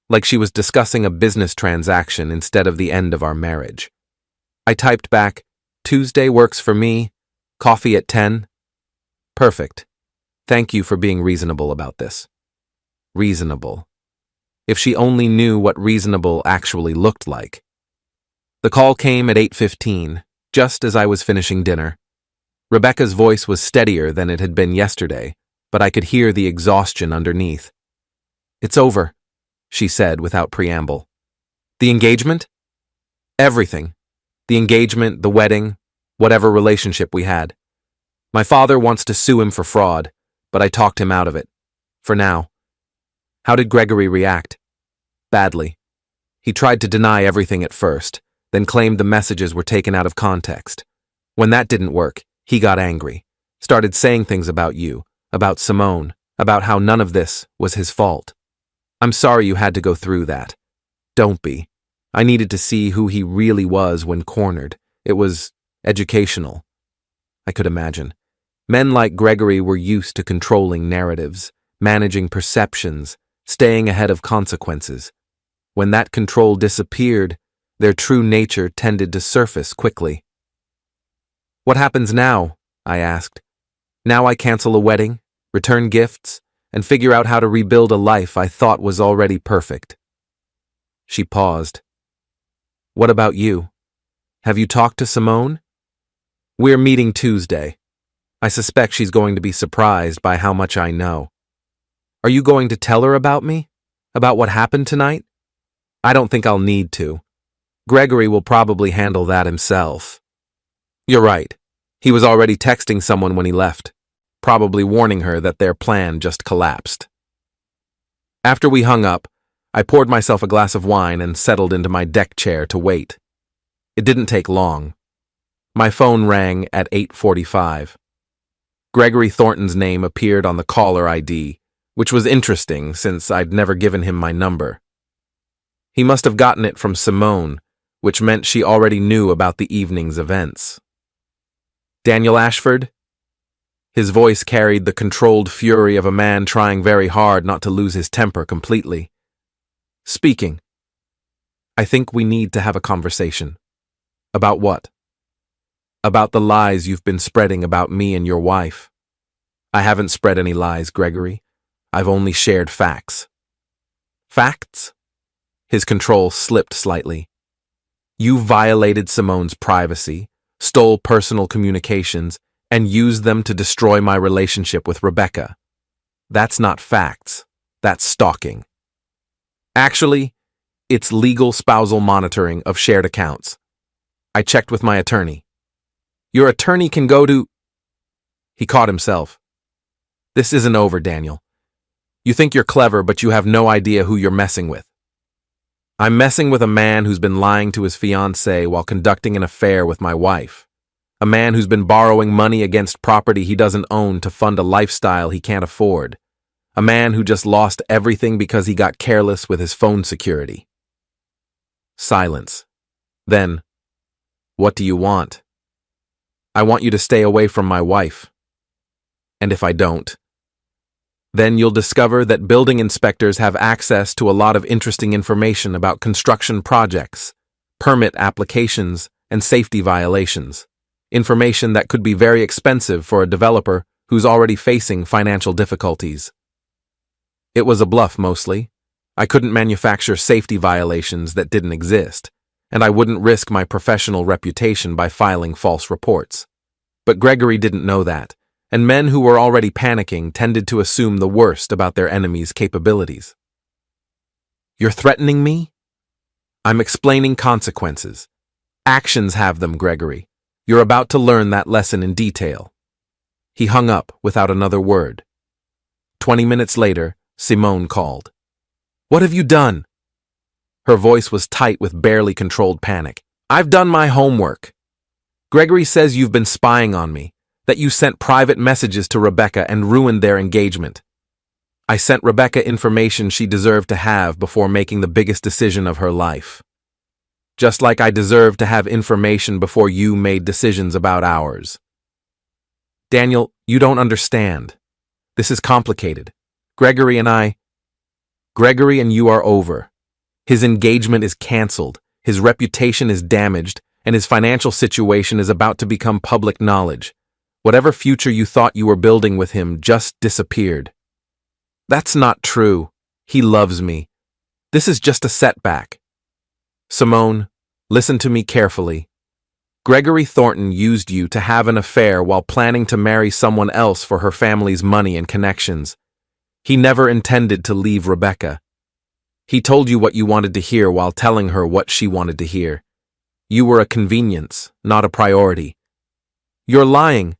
Speaker 1: Like she was discussing a business transaction instead of the end of our marriage. I typed back, Tuesday works for me. Coffee at 10? Perfect. Thank you for being reasonable about this. Reasonable. If she only knew what reasonable actually looked like. The call came at 8:15, just as I was finishing dinner. Rebecca's voice was steadier than it had been yesterday, but I could hear the exhaustion underneath. It's over, she said without preamble. The engagement? Everything. The engagement, the wedding, whatever relationship we had. My father wants to sue him for fraud, but I talked him out of it. For now. How did Gregory react? Badly. He tried to deny everything at first, then claimed the messages were taken out of context. When that didn't work, he got angry, started saying things about you, about Simone, about how none of this was his fault. I'm sorry you had to go through that. Don't be. I needed to see who he really was when cornered. It was educational. I could imagine. Men like Gregory were used to controlling narratives, managing perceptions, staying ahead of consequences. When that control disappeared, their true nature tended to surface quickly. What happens now? I asked. Now I cancel a wedding, return gifts, and figure out how to rebuild a life I thought was already perfect. She paused. What about you? Have you talked to Simone? We're meeting Tuesday. I suspect she's going to be surprised by how much I know. Are you going to tell her about me? About what happened tonight? I don't think I'll need to. Gregory will probably handle that himself. You're right. He was already texting someone when he left, probably warning her that their plan just collapsed. After we hung up, I poured myself a glass of wine and settled into my deck chair to wait. It didn't take long. My phone rang at 8:45. Gregory Thornton's name appeared on the caller ID, which was interesting since I'd never given him my number. He must have gotten it from Simone, which meant she already knew about the evening's events. Daniel Ashford? His voice carried the controlled fury of a man trying very hard not to lose his temper completely. Speaking. I think we need to have a conversation. About what? About the lies you've been spreading about me and your wife. I haven't spread any lies, Gregory. I've only shared facts. Facts? His control slipped slightly. You violated Simone's privacy, stole personal communications, and used them to destroy my relationship with Rebecca. That's not facts. That's stalking. Actually, it's legal spousal monitoring of shared accounts. I checked with my attorney. Your attorney can go to... He caught himself. This isn't over, Daniel. You think you're clever, but you have no idea who you're messing with. I'm messing with a man who's been lying to his fiancée while conducting an affair with my wife. A man who's been borrowing money against property he doesn't own to fund a lifestyle he can't afford. A man who just lost everything because he got careless with his phone security. Silence. Then, what do you want? I want you to stay away from my wife. And if I don't, then you'll discover that building inspectors have access to a lot of interesting information about construction projects, permit applications, and safety violations. Information that could be very expensive for a developer who's already facing financial difficulties. It was a bluff mostly. I couldn't manufacture safety violations that didn't exist, and I wouldn't risk my professional reputation by filing false reports. But Gregory didn't know that, and men who were already panicking tended to assume the worst about their enemy's capabilities. You're threatening me? I'm explaining consequences. Actions have them, Gregory. You're about to learn that lesson in detail. He hung up without another word. 20 minutes later, Simone called. What have you done? Her voice was tight with barely controlled panic. I've done my homework. Gregory says you've been spying on me, that you sent private messages to Rebecca and ruined their engagement. I sent Rebecca information she deserved to have before making the biggest decision of her life. Just like I deserved to have information before you made decisions about ours. Daniel, you don't understand. This is complicated. Gregory and you are over. His engagement is canceled, his reputation is damaged, and his financial situation is about to become public knowledge. Whatever future you thought you were building with him just disappeared. That's not true. He loves me. This is just a setback. Simone, listen to me carefully. Gregory Thornton used you to have an affair while planning to marry someone else for her family's money and connections. He never intended to leave Rebecca. He told you what you wanted to hear while telling her what she wanted to hear. You were a convenience, not a priority. You're lying.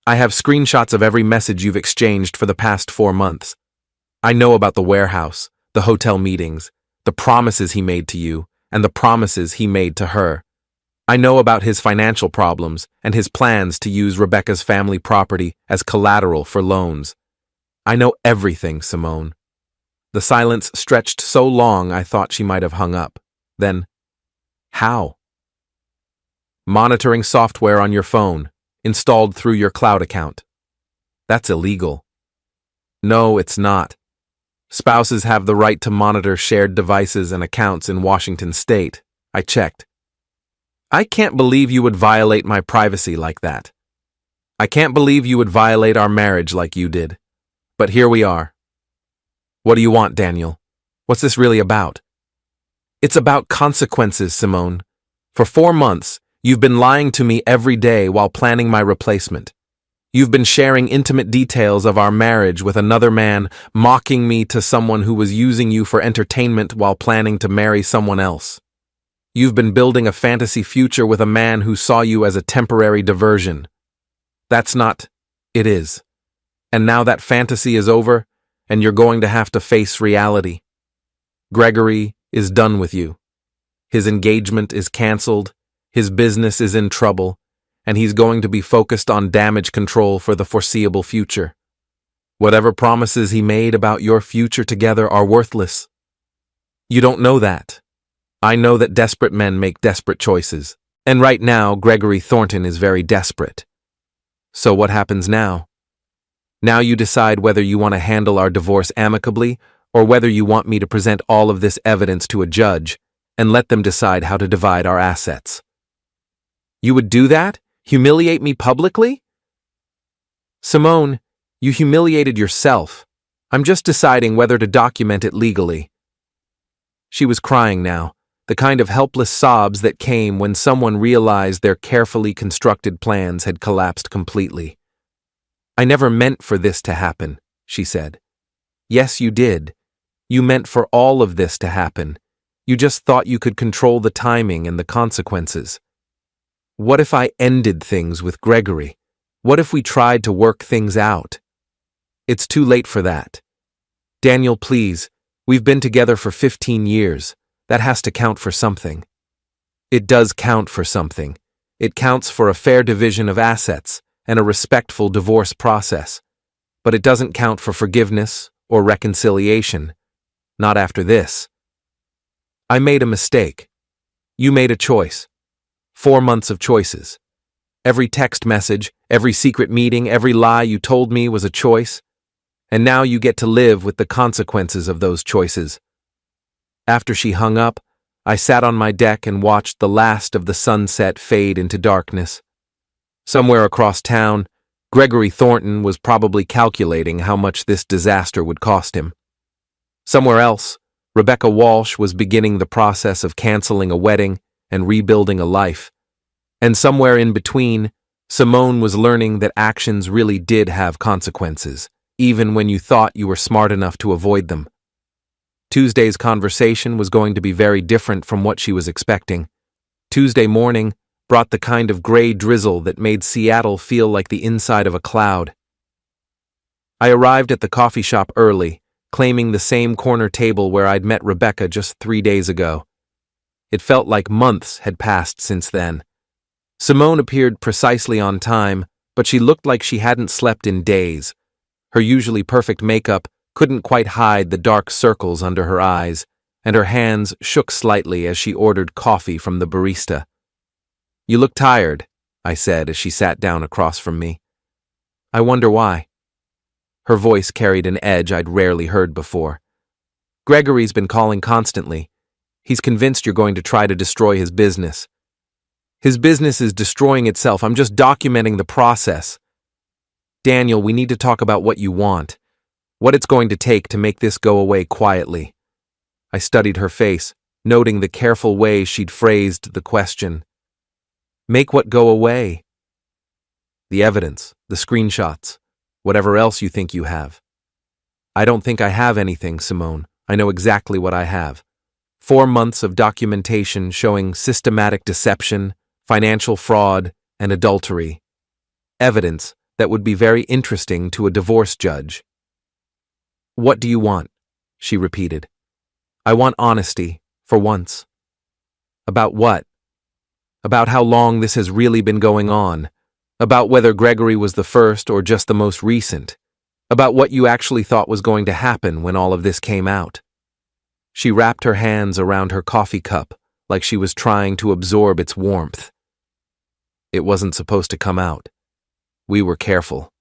Speaker 1: I have screenshots of every message you've exchanged for the past 4 months. I know about the warehouse, the hotel meetings, the promises he made to you, and the promises he made to her. I know about his financial problems and his plans to use Rebecca's family property as collateral for loans. I know everything, Simone. The silence stretched so long I thought she might have hung up. Then, how? Monitoring software on your phone, installed through your cloud account. That's illegal. No, it's not. Spouses have the right to monitor shared devices and accounts in Washington state. I checked. I can't believe you would violate my privacy like that. I can't believe you would violate our marriage like you did. But here we are. What do you want, Daniel? What's this really about? It's about consequences, Simone. For 4 months, you've been lying to me every day while planning my replacement. You've been sharing intimate details of our marriage with another man, mocking me to someone who was using you for entertainment while planning to marry someone else. You've been building a fantasy future with a man who saw you as a temporary diversion. That's not... It is. And now that fantasy is over, and you're going to have to face reality. Gregory is done with you. His engagement is canceled. His business is in trouble, and he's going to be focused on damage control for the foreseeable future. Whatever promises he made about your future together are worthless. You don't know that. I know that desperate men make desperate choices, and right now Gregory Thornton is very desperate. So what happens now? Now you decide whether you want to handle our divorce amicably or whether you want me to present all of this evidence to a judge and let them decide how to divide our assets. You would do that? Humiliate me publicly? Simone, you humiliated yourself. I'm just deciding whether to document it legally. She was crying now, the kind of helpless sobs that came when someone realized their carefully constructed plans had collapsed completely. I never meant for this to happen, she said. Yes, you did. You meant for all of this to happen. You just thought you could control the timing and the consequences. What if I ended things with Gregory? What if we tried to work things out? It's too late for that. Daniel, please, we've been together for 15 years. That has to count for something. It does count for something. It counts for a fair division of assets and a respectful divorce process. But it doesn't count for forgiveness or reconciliation. Not after this. I made a mistake. You made a choice. 4 months of choices. Every text message, every secret meeting, every lie you told me was a choice. And now you get to live with the consequences of those choices. After she hung up, I sat on my deck and watched the last of the sunset fade into darkness. Somewhere across town, Gregory Thornton was probably calculating how much this disaster would cost him. Somewhere else, Rebecca Walsh was beginning the process of canceling a wedding and rebuilding a life. And somewhere in between, Simone was learning that actions really did have consequences, even when you thought you were smart enough to avoid them. Tuesday's conversation was going to be very different from what she was expecting. Tuesday morning brought the kind of gray drizzle that made Seattle feel like the inside of a cloud. I arrived at the coffee shop early, claiming the same corner table where I'd met Rebecca just 3 days ago. It felt like months had passed since then. Simone appeared precisely on time, but she looked like she hadn't slept in days. Her usually perfect makeup couldn't quite hide the dark circles under her eyes, and her hands shook slightly as she ordered coffee from the barista. You look tired, I said as she sat down across from me. I wonder why. Her voice carried an edge I'd rarely heard before. Gregory's been calling constantly. He's convinced you're going to try to destroy his business. His business is destroying itself. I'm just documenting the process. Daniel, we need to talk about what you want. What it's going to take to make this go away quietly. I studied her face, noting the careful way she'd phrased the question. Make what go away? The evidence, the screenshots, whatever else you think you have. I don't think I have anything, Simone. I know exactly what I have. 4 months of documentation showing systematic deception, financial fraud, and adultery. Evidence that would be very interesting to a divorce judge. What do you want? She repeated. I want honesty, for once. About what? About how long this has really been going on. About whether Gregory was the first or just the most recent. About what you actually thought was going to happen when all of this came out. She wrapped her hands around her coffee cup like she was trying to absorb its warmth. It wasn't supposed to come out. We were careful.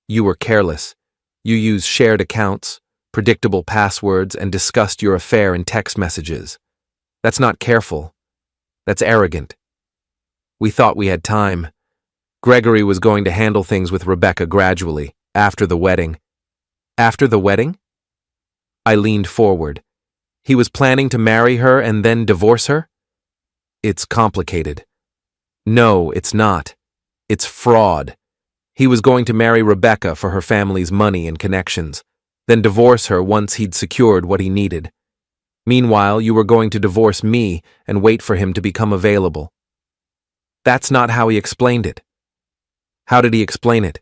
Speaker 1: You were careless. You used shared accounts, predictable passwords, and discussed your affair in text messages. That's not careful. That's arrogant. We thought we had time. Gregory was going to handle things with Rebecca gradually, after the wedding. After the wedding? I leaned forward. He was planning to marry her and then divorce her? It's complicated. No, it's not. It's fraud. He was going to marry Rebecca for her family's money and connections, then divorce her once he'd secured what he needed. Meanwhile, you were going to divorce me and wait for him to become available. That's not how he explained it. How did he explain it?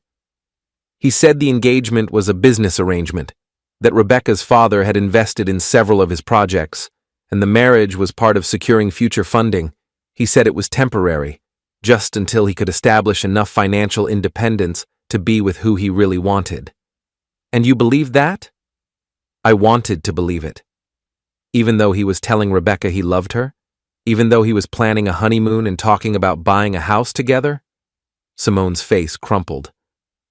Speaker 1: He said the engagement was a business arrangement, that Rebecca's father had invested in several of his projects, and the marriage was part of securing future funding. He said it was temporary, just until he could establish enough financial independence to be with who he really wanted. And you believed that? I wanted to believe it. Even though he was telling Rebecca he loved her? Even though he was planning a honeymoon and talking about buying a house together? Simone's face crumpled.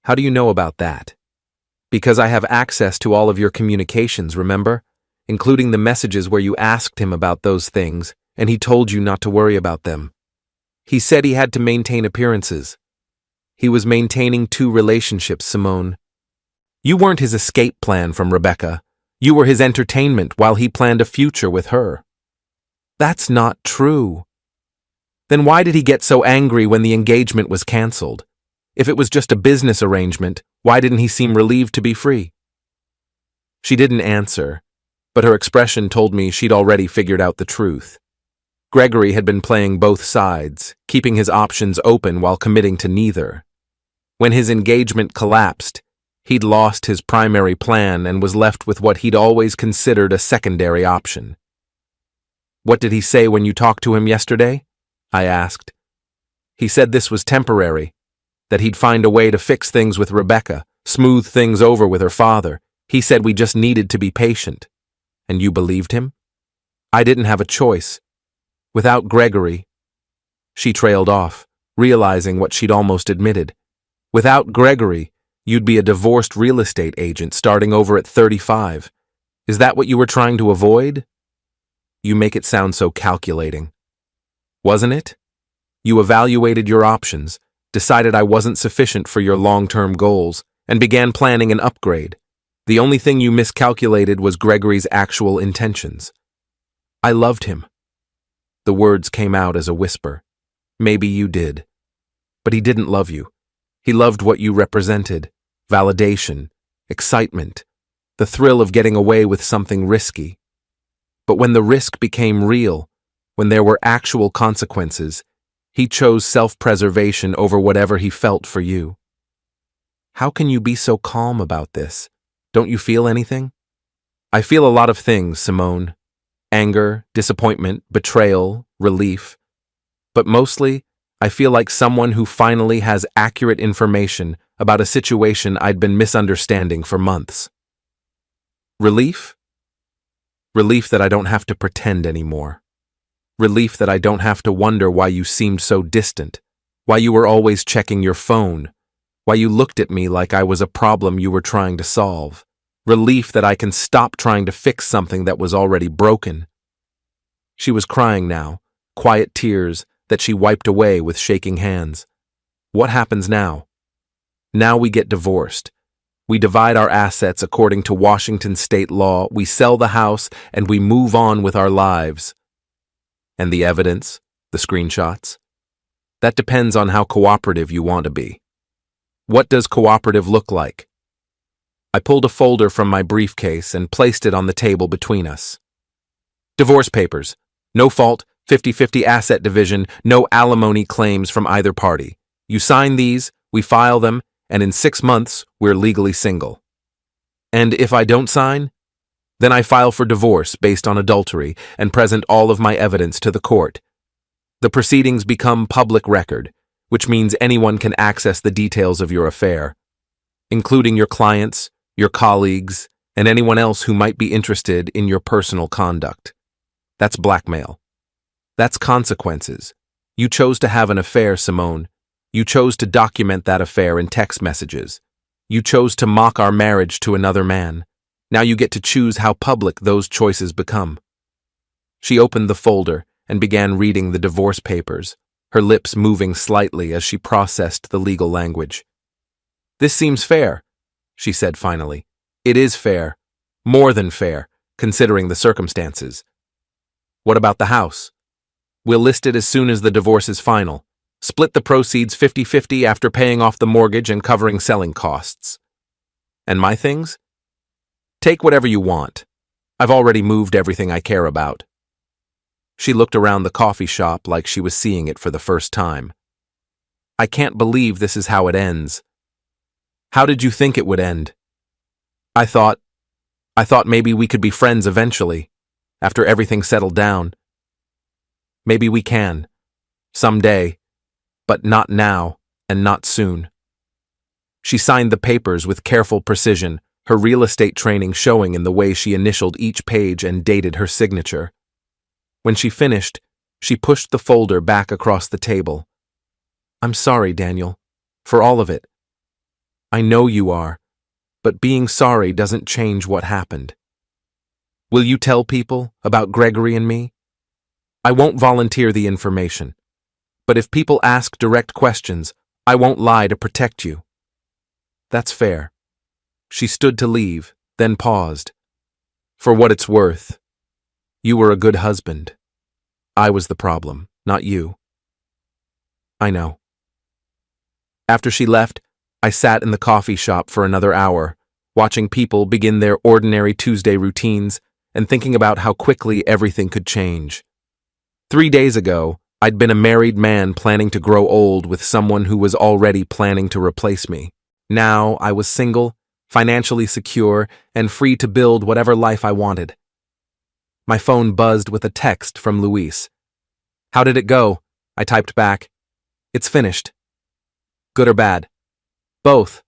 Speaker 1: How do you know about that? Because I have access to all of your communications, remember? Including the messages where you asked him about those things, and he told you not to worry about them. He said he had to maintain appearances. He was maintaining 2 relationships, Simone. You weren't his escape plan from Rebecca. You were his entertainment while he planned a future with her. That's not true. Then why did he get so angry when the engagement was canceled? If it was just a business arrangement, why didn't he seem relieved to be free? She didn't answer, but her expression told me she'd already figured out the truth. Gregory had been playing both sides, keeping his options open while committing to neither. When his engagement collapsed, he'd lost his primary plan and was left with what he'd always considered a secondary option. What did he say when you talked to him yesterday? I asked. He said this was temporary, that he'd find a way to fix things with Rebecca, smooth things over with her father. He said we just needed to be patient. And you believed him? I didn't have a choice. Without Gregory, she trailed off, realizing what she'd almost admitted. Without Gregory, you'd be a divorced real estate agent starting over at 35. Is that what you were trying to avoid? You make it sound so calculating. Wasn't it? You evaluated your options, decided I wasn't sufficient for your long-term goals, and began planning an upgrade. The only thing you miscalculated was Gregory's actual intentions. I loved him. The words came out as a whisper. Maybe you did. But he didn't love you. He loved what you represented. Validation, excitement, the thrill of getting away with something risky. But when the risk became real, when there were actual consequences, he chose self-preservation over whatever he felt for you. How can you be so calm about this? Don't you feel anything? I feel a lot of things, Simone. Anger, disappointment, betrayal, relief. But mostly, I feel like someone who finally has accurate information about a situation I'd been misunderstanding for months. Relief? Relief that I don't have to pretend anymore. Relief that I don't have to wonder why you seemed so distant, why you were always checking your phone, why you looked at me like I was a problem you were trying to solve. Relief that I can stop trying to fix something that was already broken. She was crying now, quiet tears that she wiped away with shaking hands. What happens now? Now we get divorced. We divide our assets according to Washington state law, we sell the house, and we move on with our lives. And the evidence, the screenshots? That depends on how cooperative you want to be. What does cooperative look like? I pulled a folder from my briefcase and placed it on the table between us. Divorce papers. No fault, 50-50 asset division, no alimony claims from either party. You sign these, we file them, and in 6 months, we're legally single. And if I don't sign, then I file for divorce based on adultery and present all of my evidence to the court. The proceedings become public record, which means anyone can access the details of your affair, including your clients, your colleagues, and anyone else who might be interested in your personal conduct. That's blackmail. That's consequences. You chose to have an affair, Simone. You chose to document that affair in text messages. You chose to mock our marriage to another man. Now you get to choose how public those choices become. She opened the folder and began reading the divorce papers, her lips moving slightly as she processed the legal language. This seems fair, she said finally. It is fair. More than fair, considering the circumstances. What about the house? We'll list it as soon as the divorce is final. Split the proceeds 50-50 after paying off the mortgage and covering selling costs. And my things? Take whatever you want. I've already moved everything I care about. She looked around the coffee shop like she was seeing it for the first time. I can't believe this is how it ends. How did you think it would end? I thought maybe we could be friends eventually, after everything settled down. Maybe we can, Someday, but not now and not soon. She signed the papers with careful precision, her real estate training showing in the way she initialed each page and dated her signature. When she finished, she pushed the folder back across the table. I'm sorry, Daniel, for all of it. I know you are, but being sorry doesn't change what happened. Will you tell people about Gregory and me? I won't volunteer the information, but if people ask direct questions, I won't lie to protect you. That's fair. She stood to leave, then paused. For what it's worth, you were a good husband. I was the problem, not you. I know. After she left, I sat in the coffee shop for another hour, watching people begin their ordinary Tuesday routines and thinking about how quickly everything could change. 3 days ago, I'd been a married man planning to grow old with someone who was already planning to replace me. Now I was single, financially secure, and free to build whatever life I wanted. My phone buzzed with a text from Luis. How did it go? I typed back. It's finished. Good or bad? Both.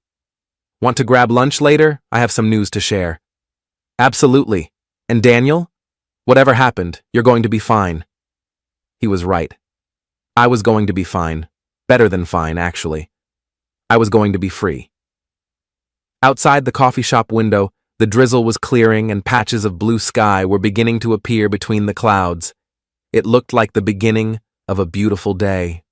Speaker 1: Want to grab lunch later? I have some news to share. Absolutely. And Daniel? Whatever happened, you're going to be fine. He was right. I was going to be fine. Better than fine, actually. I was going to be free. Outside the coffee shop window, the drizzle was clearing and patches of blue sky were beginning to appear between the clouds. It looked like the beginning of a beautiful day.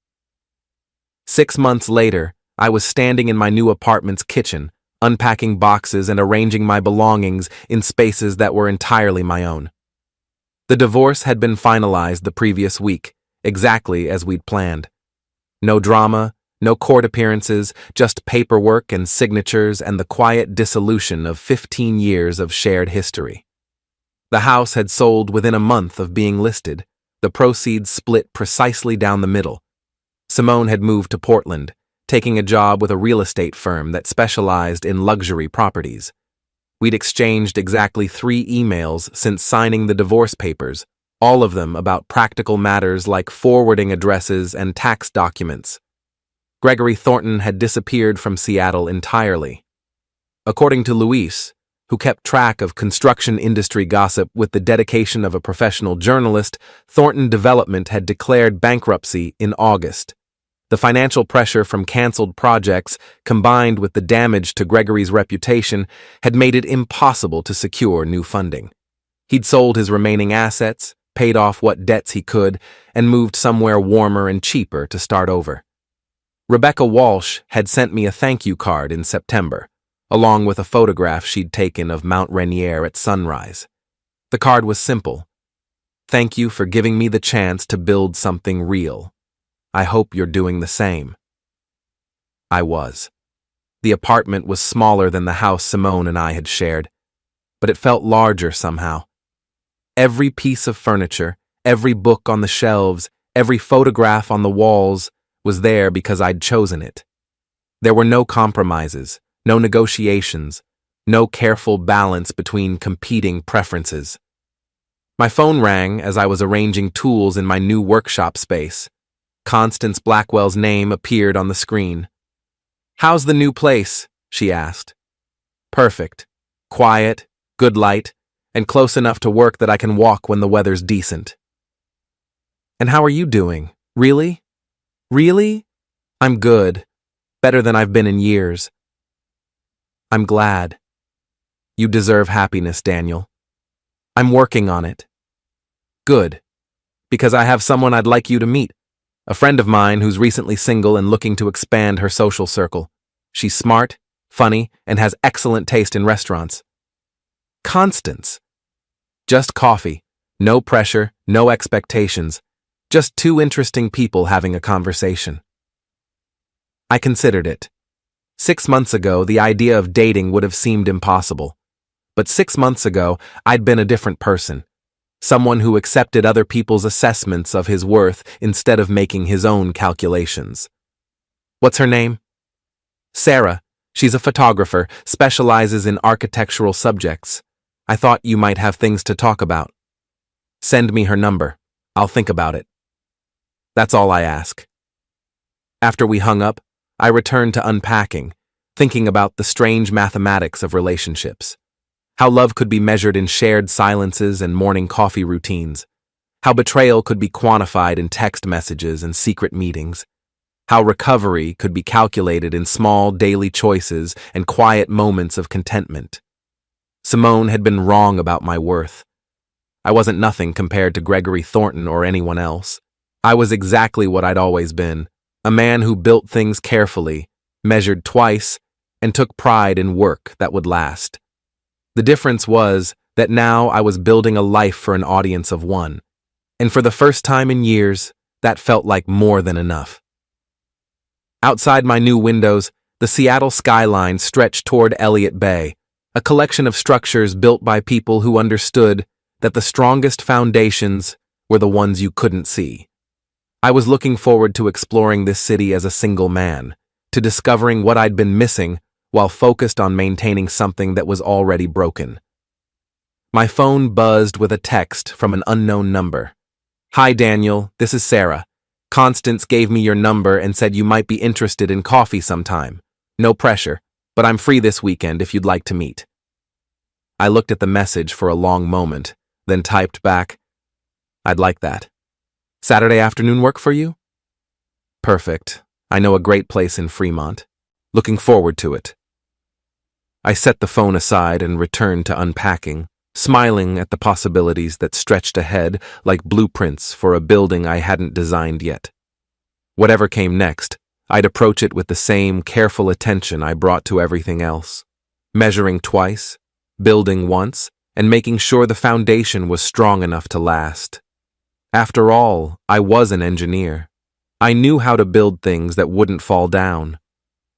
Speaker 1: 6 months later, I was standing in my new apartment's kitchen, unpacking boxes and arranging my belongings in spaces that were entirely my own. The divorce had been finalized the previous week, exactly as we'd planned. No drama, no court appearances, just paperwork and signatures and the quiet dissolution of 15 years of shared history. The house had sold within a month of being listed, the proceeds split precisely down the middle. Simone had moved to Portland, taking a job with a real estate firm that specialized in luxury properties. We'd exchanged exactly 3 emails since signing the divorce papers, all of them about practical matters like forwarding addresses and tax documents. Gregory Thornton had disappeared from Seattle entirely. According to Luis, who kept track of construction industry gossip with the dedication of a professional journalist, Thornton Development had declared bankruptcy in August. The financial pressure from canceled projects, combined with the damage to Gregory's reputation, had made it impossible to secure new funding. He'd sold his remaining assets, paid off what debts he could, and moved somewhere warmer and cheaper to start over. Rebecca Walsh had sent me a thank you card in September, along with a photograph she'd taken of Mount Rainier at sunrise. The card was simple. Thank you for giving me the chance to build something real. I hope you're doing the same. I was. The apartment was smaller than the house Simone and I had shared, but it felt larger somehow. Every piece of furniture, every book on the shelves, every photograph on the walls was there because I'd chosen it. There were no compromises, no negotiations, no careful balance between competing preferences. My phone rang as I was arranging tools in my new workshop space. Constance Blackwell's name appeared on the screen. How's the new place? She asked. Perfect. Quiet, good light, and close enough to work that I can walk when the weather's decent. And how are you doing? Really? Really? I'm good. Better than I've been in years. I'm glad. You deserve happiness, Daniel. I'm working on it. Good. Because I have someone I'd like you to meet. A friend of mine who's recently single and looking to expand her social circle. She's smart, funny, and has excellent taste in restaurants. Constance. Just coffee. No pressure, no expectations. Just 2 interesting people having a conversation. I considered it. 6 months ago, the idea of dating would have seemed impossible. But 6 months ago, I'd been a different person. Someone who accepted other people's assessments of his worth instead of making his own calculations. What's her name? Sarah. She's a photographer, specializes in architectural subjects. I thought you might have things to talk about. Send me her number. I'll think about it. That's all I ask. After we hung up, I returned to unpacking, thinking about the strange mathematics of relationships. How love could be measured in shared silences and morning coffee routines. How betrayal could be quantified in text messages and secret meetings. How recovery could be calculated in small daily choices and quiet moments of contentment. Simone had been wrong about my worth. I wasn't nothing compared to Gregory Thornton or anyone else. I was exactly what I'd always been, a man who built things carefully, measured twice, and took pride in work that would last. The difference was that now I was building a life for an audience of one, and for the first time in years, that felt like more than enough. Outside my new windows, the Seattle skyline stretched toward Elliott Bay, a collection of structures built by people who understood that the strongest foundations were the ones you couldn't see. I was looking forward to exploring this city as a single man, to discovering what I'd been missing while focused on maintaining something that was already broken. My phone buzzed with a text from an unknown number. "Hi Daniel, this is Sarah. Constance gave me your number and said you might be interested in coffee sometime. No pressure, but I'm free this weekend if you'd like to meet." I looked at the message for a long moment, then typed back, "I'd like that. Saturday afternoon work for you?" "Perfect. I know a great place in Fremont. Looking forward to it." I set the phone aside and returned to unpacking, smiling at the possibilities that stretched ahead like blueprints for a building I hadn't designed yet. Whatever came next, I'd approach it with the same careful attention I brought to everything else, measuring twice, building once, and making sure the foundation was strong enough to last. After all, I was an engineer. I knew how to build things that wouldn't fall down.